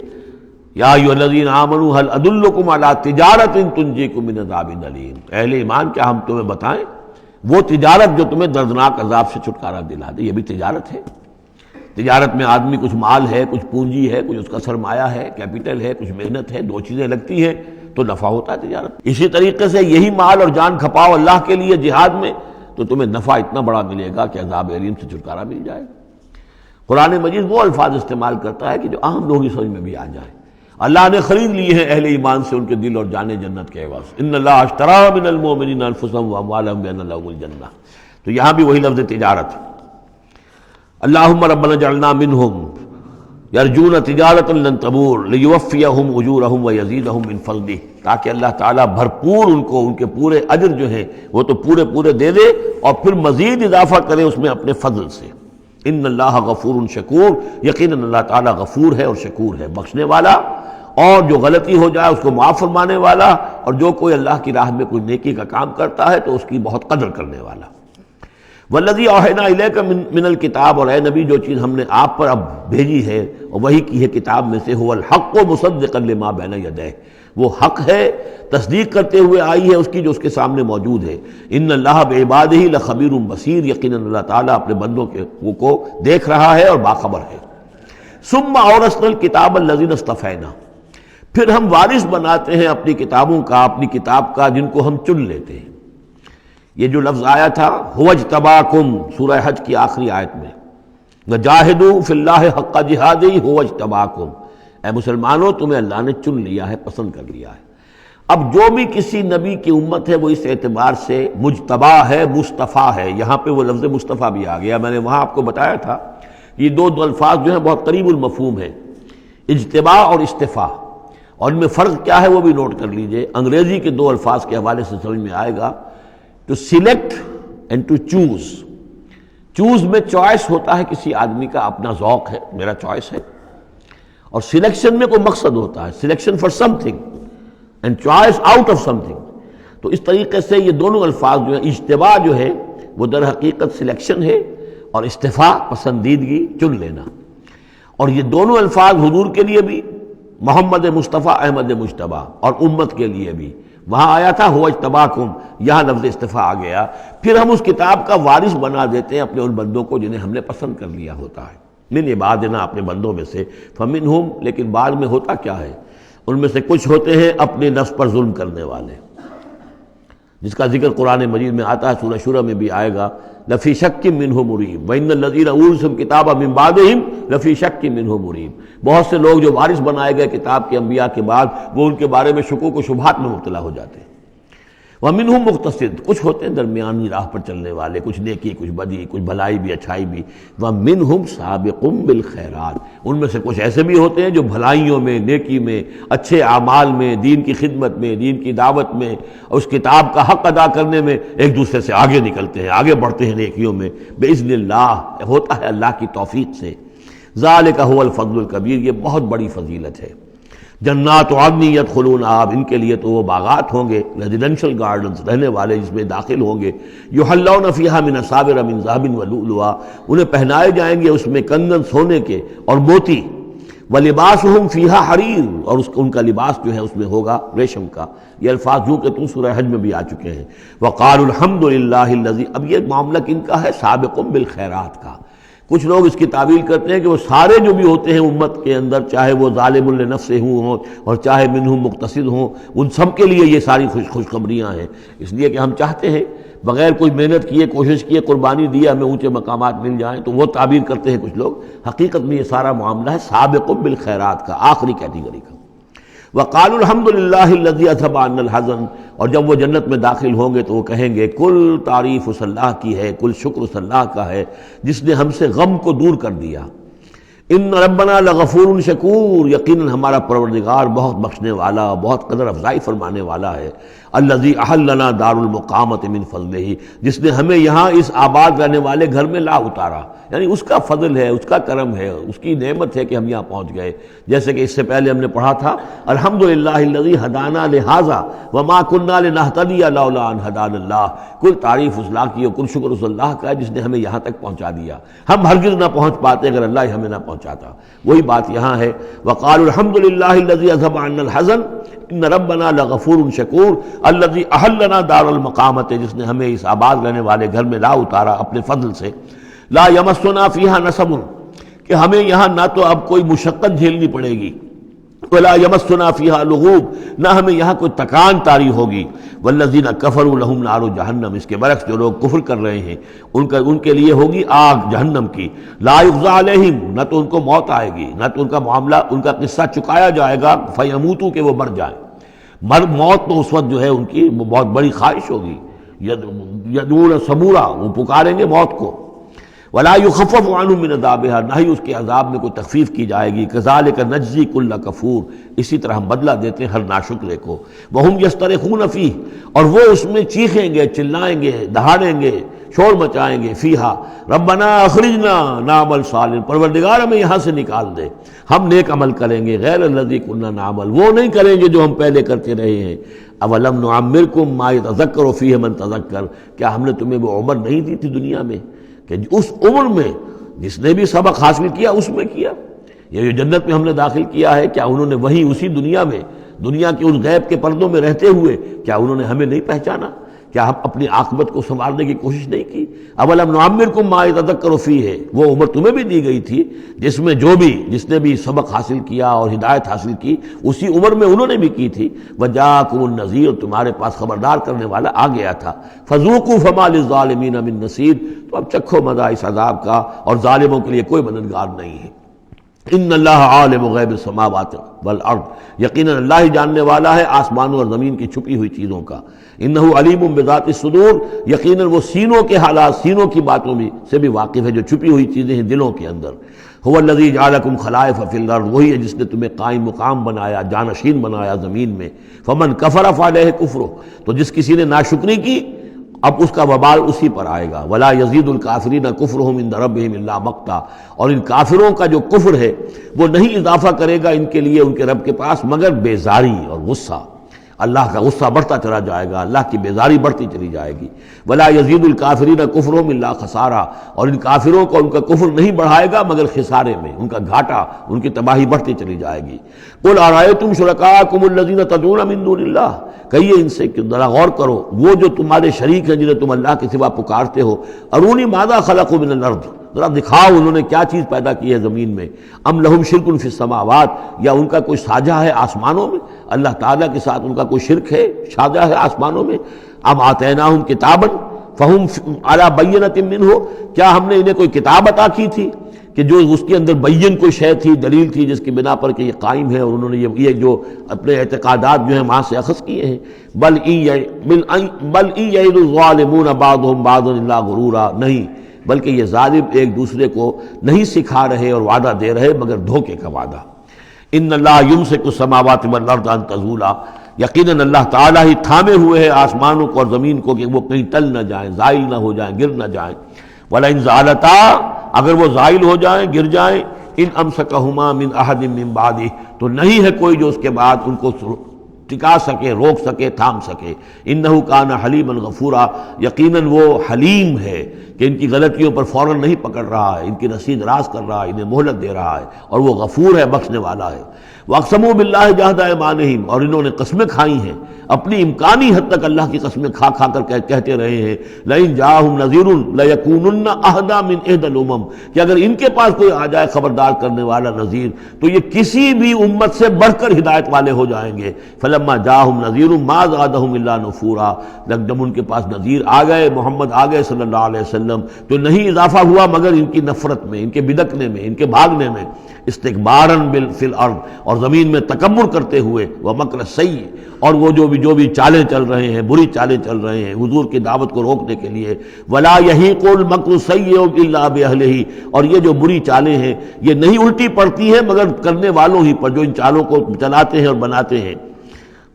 یا ایھا الذین آمنوا هل ادلکم علی تجارۃ تنجیکم من عذاب الیم، اہل ایمان کیا ہم تمہیں بتائیں وہ تجارت جو تمہیں دردناک عذاب سے چھٹکارا دلا دے۔ یہ بھی تجارت ہے۔ تجارت میں آدمی کچھ مال ہے، کچھ پونجی ہے، کچھ اس کا سرمایہ ہے، کیپٹل ہے، کچھ محنت ہے، دو چیزیں لگتی ہیں تو نفع ہوتا ہے تجارت۔ اسی طریقے سے یہی مال اور جان کھپاؤ اللہ کے لیے جہاد میں، تو تمہیں نفع اتنا بڑا ملے گا کہ عذاب الیم سے چھٹکارا مل جائے گا۔ قرآن مجید وہ الفاظ استعمال کرتا ہے کہ جو عام لوگوں کی سمجھ میں بھی آ جائیں۔ اللہ نے خرید لیے ہیں اہل ایمان سے ان کے دل اور جانیں جنت کے عوض، ان اللہ اشتری من المؤمنین انفسهم واموالهم بان لهم الجنہ، تو یہاں بھی وہی لفظ تجارت۔ اللہم ربنا اجعلنا منہم یرجون تجارۃ لن تبور لیوفیہم اجورہم ویزیدہم من فضلہ، تاکہ اللہ تعالیٰ بھرپور ان کو ان کے پورے اجر جو ہیں وہ تو پورے دے دے اور پھر مزید اضافہ کرے اس میں اپنے فضل سے۔ ان اللہ غفور شکور، یقیناً اللہ تعالیٰ غفور ہے اور شکور ہے، بخشنے والا، اور جو غلطی ہو جائے اس کو معاف فرمانے والا، اور جو کوئی اللہ کی راہ میں کوئی نیکی کا کام کرتا ہے تو اس کی بہت قدر کرنے والا۔ والذی اوحینا الیک من الکتاب، اور اے نبی جو چیز ہم نے آپ پر اب بھیجی ہے اور وہی کی ہے کتاب میں سے، هو الحق مصدقا لما بین یدیہ، وہ حق ہے تصدیق کرتے ہوئے آئی ہے اس کی جو اس کے سامنے موجود ہے۔ ان اللہ بعبادہ لخبیر بصیر، یقیناً اللہ تعالیٰ اپنے بندوں کو دیکھ رہا ہے اور باخبر ہے۔ ثم اورثنا الکتاب الذین اصطفینا، پھر ہم وارث بناتے ہیں اپنی کتابوں کا، اپنی کتاب کا جن کو ہم چن لیتے ہیں۔ یہ جو لفظ آیا تھا هو اجتباکم، سورہ حج کی آخری آیت میں، وجاہدوا فی اللہ حق جہادہ هو اجتباکم، اے مسلمانوں تمہیں اللہ نے چن لیا ہے، پسند کر لیا ہے۔ اب جو بھی کسی نبی کی امت ہے وہ اس اعتبار سے مجتبی ہے، مصطفیٰ ہے۔ یہاں پہ وہ لفظ مصطفیٰ بھی آ گیا، میں نے وہاں آپ کو بتایا تھا یہ دو الفاظ جو ہیں بہت قریب المفہوم ہیں، اجتباء اور استفاء، اور ان میں فرق کیا ہے وہ بھی نوٹ کر لیجئے۔ انگریزی کے دو الفاظ کے حوالے سے سمجھ میں آئے گا۔ To select and to choose. Choose میں چوائس ہوتا ہے کسی آدمی کا اپنا ذوق ہے، میرا چوائس ہے، اور سلیکشن میں کوئی مقصد ہوتا ہے، selection for some thing and choice out of some thing. تو اس طریقے سے یہ دونوں الفاظ جو ہیں، اجتباء جو ہے وہ در حقیقت سلیکشن ہے، اور استفاء پسندیدگی چن لینا. اور یہ دونوں الفاظ حضور کے لیے بھی، محمد مصطفیٰ احمد مجتبیٰ، اور امت کے لیے بھی. وہاں آیا تھا ہوا اجتباکم، یہاں لفظ استفاء آ گیا. پھر ہم اس کتاب کا وارث بنا دیتے ہیں اپنے ان بندوں کو جنہیں ہم نے پسند کر لیا ہوتا ہے. من عبادنا، اپنے بندوں میں سے، فمنہم، لیکن بعد میں ہوتا کیا ہے، ان میں سے کچھ ہوتے ہیں اپنے نفس پر ظلم کرنے والے، جس کا ذکر قرآن مجید میں آتا ہے، سورہ شورى میں بھی آئے گا. لفی شک منہ مریب وان الذین اورثوا الکتاب من بعدہم لفی شک منہ مریب. بہت سے لوگ جو وارث بنائے گئے کتاب کے انبیاء کے بعد، وہ ان کے بارے میں شکوک و شبہات میں مبتلا ہو جاتے ہیں. ومنہم مقتصد، کچھ ہوتے ہیں درمیانی راہ پر چلنے والے، کچھ نیکی کچھ بدی، کچھ بھلائی بھی اچھائی بھی. ومنہم سابق بالخیرات، ان میں سے کچھ ایسے بھی ہوتے ہیں جو بھلائیوں میں، نیکی میں، اچھے اعمال میں، دین کی خدمت میں، دین کی دعوت میں، اس کتاب کا حق ادا کرنے میں ایک دوسرے سے آگے نکلتے ہیں، آگے بڑھتے ہیں نیکیوں میں. باذن اللہ، ہوتا ہے اللہ کی توفیق سے. ذالک هو الفضل الکبیر، یہ بہت بڑی فضیلت ہے. جنات عدن یدخلونہا، ان کے لیے تو وہ باغات ہوں گے، ریزیڈینشل گارڈنز، رہنے والے جس میں داخل ہوں گے. یحلون فیہا من اساور من ذہب ولؤلؤا، انہیں پہنائے جائیں گے اس میں کنگن سونے کے اور موتی. ولباسہم فیہا حریر، اور ان کا لباس جو ہے اس میں ہوگا ریشم کا. یہ الفاظ جو کہ تم سورہ حج میں بھی آ چکے ہیں. وقالوا الحمد للہ الذی، اب یہ معاملہ کن کا ہے، سابق بالخیرات کا. کچھ لوگ اس کی تعویل کرتے ہیں کہ وہ سارے جو بھی ہوتے ہیں امت کے اندر، چاہے وہ ظالم لنفسہ ہوں اور چاہے منہم مقتصد ہوں، ان سب کے لیے یہ ساری خوشخبریاں ہیں. اس لیے کہ ہم چاہتے ہیں بغیر کوئی محنت کیے، کوشش کیے، قربانی دیے ہمیں اونچے مقامات مل جائیں، تو وہ تعبیر کرتے ہیں کچھ لوگ. حقیقت میں یہ سارا معاملہ ہے سابق بالخیرات کا، آخری کیٹیگری کا. وقالوا الحمد للہ الذی اذھب عنا الحزن، اور جب وہ جنت میں داخل ہوں گے تو وہ کہیں گے کل تعریف اس اللہ کی ہے، کل شکر اس اللہ کا ہے جس نے ہم سے غم کو دور کر دیا. ان ربنا لغفور شکور، یقیناً ہمارا پروردگار بہت بخشنے والا، بہت قدر افزائی فرمانے والا ہے. الذی احلنا دار المقامۃ من فضلہ، جس نے ہمیں یہاں اس آباد رہنے والے گھر میں لا اتارا، یعنی اس کا فضل ہے، اس کا کرم ہے، اس کی نعمت ہے کہ ہم یہاں پہنچ گئے. جیسے کہ اس سے پہلے ہم نے پڑھا تھا الحمدللہ الذی ہدانا لہذا وما کنا لنہتدی لولا ان ہدانا اللہ، کل تعریف اس اللہ کی اور کل شکر اس اللہ کا ہے جس نے ہمیں یہاں تک پہنچا دیا. ہم ہرگز نہ پہنچ پاتے اگر اللہ ہی ہمیں نہ پہنچاتا. وہی بات یہاں ہے. وقالوا الحمدللہ الذی اذھب عنا الحزن ان ربنا لغفور شکور الذی احلنا دار المقامۃ، جس نے ہمیں اس آباد رہنے والے گھر میں لا اتارا اپنے فضل سے. لا یمسنا فیہا نصب، کہ ہمیں یہاں نہ تو اب کوئی مشقت جھیلنی پڑے گی، ولا یمسنا فیہا لغوب، نہ ہمیں یہاں کوئی تکان طاری ہوگی. والذین کفروا لہم نار جہنم، اس کے برعکس جو لوگ کفر کر رہے ہیں ان کے لیے ہوگی آگ جہنم کی. لا یقضی علیہم، نہ تو ان کو موت آئے گی، نہ تو ان کا معاملہ، ان کا قصہ چکایا جائے گا. فیموتوا، کہ وہ مر جائیں. موت تو اس وقت جو ہے ان کی بہت بڑی خواہش ہوگی. یدعون ثبورا، وہ پکاریں گے موت کو. ولا یخفف عنہم من عذابها، نہ ہی اس کے عذاب میں کوئی تخفیف کی جائے گی. کذالک نجزی کل کفور، اسی طرح ہم بدلہ دیتے ہیں ہر ناشکرے کو. وہم یصطرخون فیہ، اور وہ اس میں چیخیں گے، چلائیں گے، دہاڑیں گے، شور مچائیں گے. فیہا ربنا اخرجنا نعمل صالحا، پروردگار ہمیں یہاں سے نکال دے، ہم نیک عمل کریں گے. غیر الذی کنا نعمل، وہ نہیں کریں گے جو ہم پہلے کرتے رہے ہیں. اولم نعمرکم ما یتذکر فیہ من تذکر، کیا ہم نے تمہیں وہ عمر نہیں دی تھی دنیا میں کہ اس عمر میں جس نے بھی سبق حاصل کیا اس میں کیا. یہ جو جنت میں ہم نے داخل کیا ہے، کیا انہوں نے وہی اسی دنیا میں، دنیا کے اس غیب کے پردوں میں رہتے ہوئے کیا انہوں نے ہمیں نہیں پہچانا؟ کیا ہم اپنی عاقبت کو سنوارنے کی کوشش نہیں کی؟ اولم نعمرکم ما یتذکر فیہ، وہ عمر تمہیں بھی دی گئی تھی جس میں جس نے بھی سبق حاصل کیا اور ہدایت حاصل کی اسی عمر میں انہوں نے بھی کی تھی. وجاءکم النذیر، تمہارے پاس خبردار کرنے والا آ گیا تھا. فذوقوا فما للظالمین من نصیر، تو اب چکھو مزہ اس عذاب کا، اور ظالموں کے لیے کوئی مددگار نہیں ہے. ان اللہ عالم غیب السماوات والارض، یقیناً اللہ ہی جاننے والا ہے آسمانوں اور زمین کی چھپی ہوئی چیزوں کا. انہ علیم بذات الصدور، یقیناً وہ سینوں کے حالات، سینوں کی باتوں میں سے بھی واقف ہے جو چھپی ہوئی چیزیں ہیں دلوں کے اندر. هو الذی جعلکم خلائف فی الارض، وہی ہے جس نے تمہیں قائم مقام بنایا، جانشین بنایا زمین میں. فمن کفر فعلیہ کفرہ، تو جس کسی نے ناشکری کی اب اس کا وبال اسی پر آئے گا. ولا یزید الکافرین کفرہم عند ربہم الا مقتا، اور ان کافروں کا جو کفر ہے وہ نہیں اضافہ کرے گا ان کے لیے ان کے رب کے پاس مگر بیزاری اور غصہ. اللہ کا غصہ بڑھتا چلا جائے گا، اللہ کی بیزاری بڑھتی چلی جائے گی. ولا یزید الکافرین کفرہم الا خسارا، اور ان کافروں کو ان کا کفر نہیں بڑھائے گا مگر خسارے میں، ان کا گھاٹا، ان کی تباہی بڑھتی چلی جائے گی. قل ارأیتم شرکاءکم الذین تدعون من دون اللہ، کہیے ان سے کہ ذرا غور کرو وہ جو تمہارے شریک ہیں جنہیں تم اللہ کے سوا پکارتے ہو. ارونی ماذا خلقوا من الارض، ذرا دکھاؤ انہوں نے کیا چیز پیدا کی ہے زمین میں. ام لہم شرک فی السماوات، یا ان کا کوئی ساجہ ہے آسمانوں میں، اللہ تعالیٰ کے ساتھ ان کا کوئی شرک ہے، ساجہ ہے آسمانوں میں. ام آتیناہم کتابا فہم علی بینۃ منہ، کیا ہم نے انہیں کوئی کتاب عطا کی تھی کہ جو اس کے اندر بین کوئی شے تھی، دلیل تھی جس کی بنا پر کہ یہ قائم ہے، اور انہوں نے یہ جو اپنے اعتقادات جو ہیں وہاں سے اخذ کیے ہیں. بل ان یعد الظالمون بعضهم بعضا الا غرورا، نہیں بلکہ یہ ظالم ایک دوسرے کو نہیں سکھا رہے اور وعدہ دے رہے مگر دھوکے کا وعدہ. ان اللہ یمسک السماوات والارض ان تزولا، یقیناً اللہ تعالیٰ ہی تھامے ہوئے ہیں آسمانوں کو اور زمین کو کہ وہ کہیں ٹل نہ جائیں، زائل نہ ہو جائیں، گر نہ جائیں. وَلَئِن زَالَتَا، اگر وہ زائل ہو جائیں، گر جائیں، ان امسکہما من احد من بعدہ، تو نہیں ہے کوئی جو اس کے بعد ان کو ٹکا سکے، روک سکے، تھام سکے. انہ کان حلیما غفورا، یقیناً وہ حلیم ہے کہ ان کی غلطیوں پر فوراً نہیں پکڑ رہا ہے، ان کی رسید راز کر رہا ہے، انہیں مہلت دے رہا ہے، اور وہ غفور ہے، بخشنے والا ہے. واقسموا باللہ جہد ایمانہم، اور انہوں نے قسمیں کھائی ہیں اپنی امکانی حد تک اللہ کی قسمیں کھا کھا کر کہتے رہے ہیں لئن جاءہم نذیر لیکونن اہدی من احدی الامم، کہ اگر ان کے پاس کوئی آ جائے خبردار کرنے والا نذیر تو یہ کسی بھی امت سے بڑھ کر ہدایت والے ہو جائیں گے. فلما جاءہم نذیر ما زادہم الا نفورا، جب ان کے پاس نذیر آ گئے، محمد آ گئے صلی اللہ علیہ وسلم، تو نہیں اضافہ ہوا مگر ان کی نفرت میں، ان کے بدکنے میں، ان کے بھاگنے میں. استکباراً فی الارض، اور زمین میں تکبر کرتے ہوئے. ومکر السیء، اور وہ جو بھی چالیں چل رہے ہیں، بری چالیں چل رہے ہیں حضور کی دعوت کو روکنے کے لیے. ولا یحیق المکر السیء الا باہلہ، اور یہ جو بری چالیں ہیں یہ نہیں الٹی پڑتی ہیں مگر کرنے والوں ہی پر، جو ان چالوں کو چلاتے ہیں اور بناتے ہیں.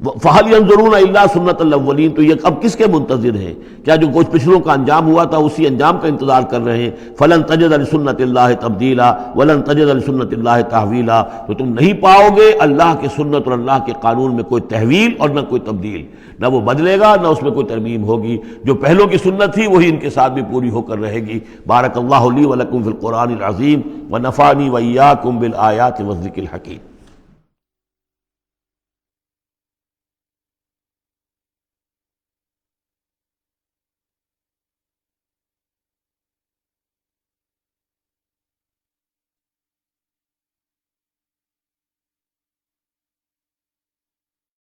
فَهَلْ يَنظُرُونَ إِلَّا سُنَّةَ الْأَوَّلِينَ، تو یہ اب کس کے منتظر ہیں؟ کیا جو کچھ پچھلوں کا انجام ہوا تھا اسی انجام کا انتظار کر رہے ہیں؟ فَلَن تَجِدَ لِسُنَّةِ اللَّهِ تَبْدِيلًا وَلَن تَجِدَ لِسُنَّةِ اللَّهِ تَحْوِيلًا، تو تم نہیں پاؤ گے اللہ کی سنت اور اللہ کے قانون میں کوئی تحویل اور نہ کوئی تبدیل، نہ وہ بدلے گا نہ اس میں کوئی ترمیم ہوگی. جو پہلوں کی سنت تھی وہی ان کے ساتھ بھی پوری ہو کر رہے گی. بارک اللہ لی ولکم فی القرآن العظیم ونفعنی وإیاکم بالآیات والذکر الحکیم.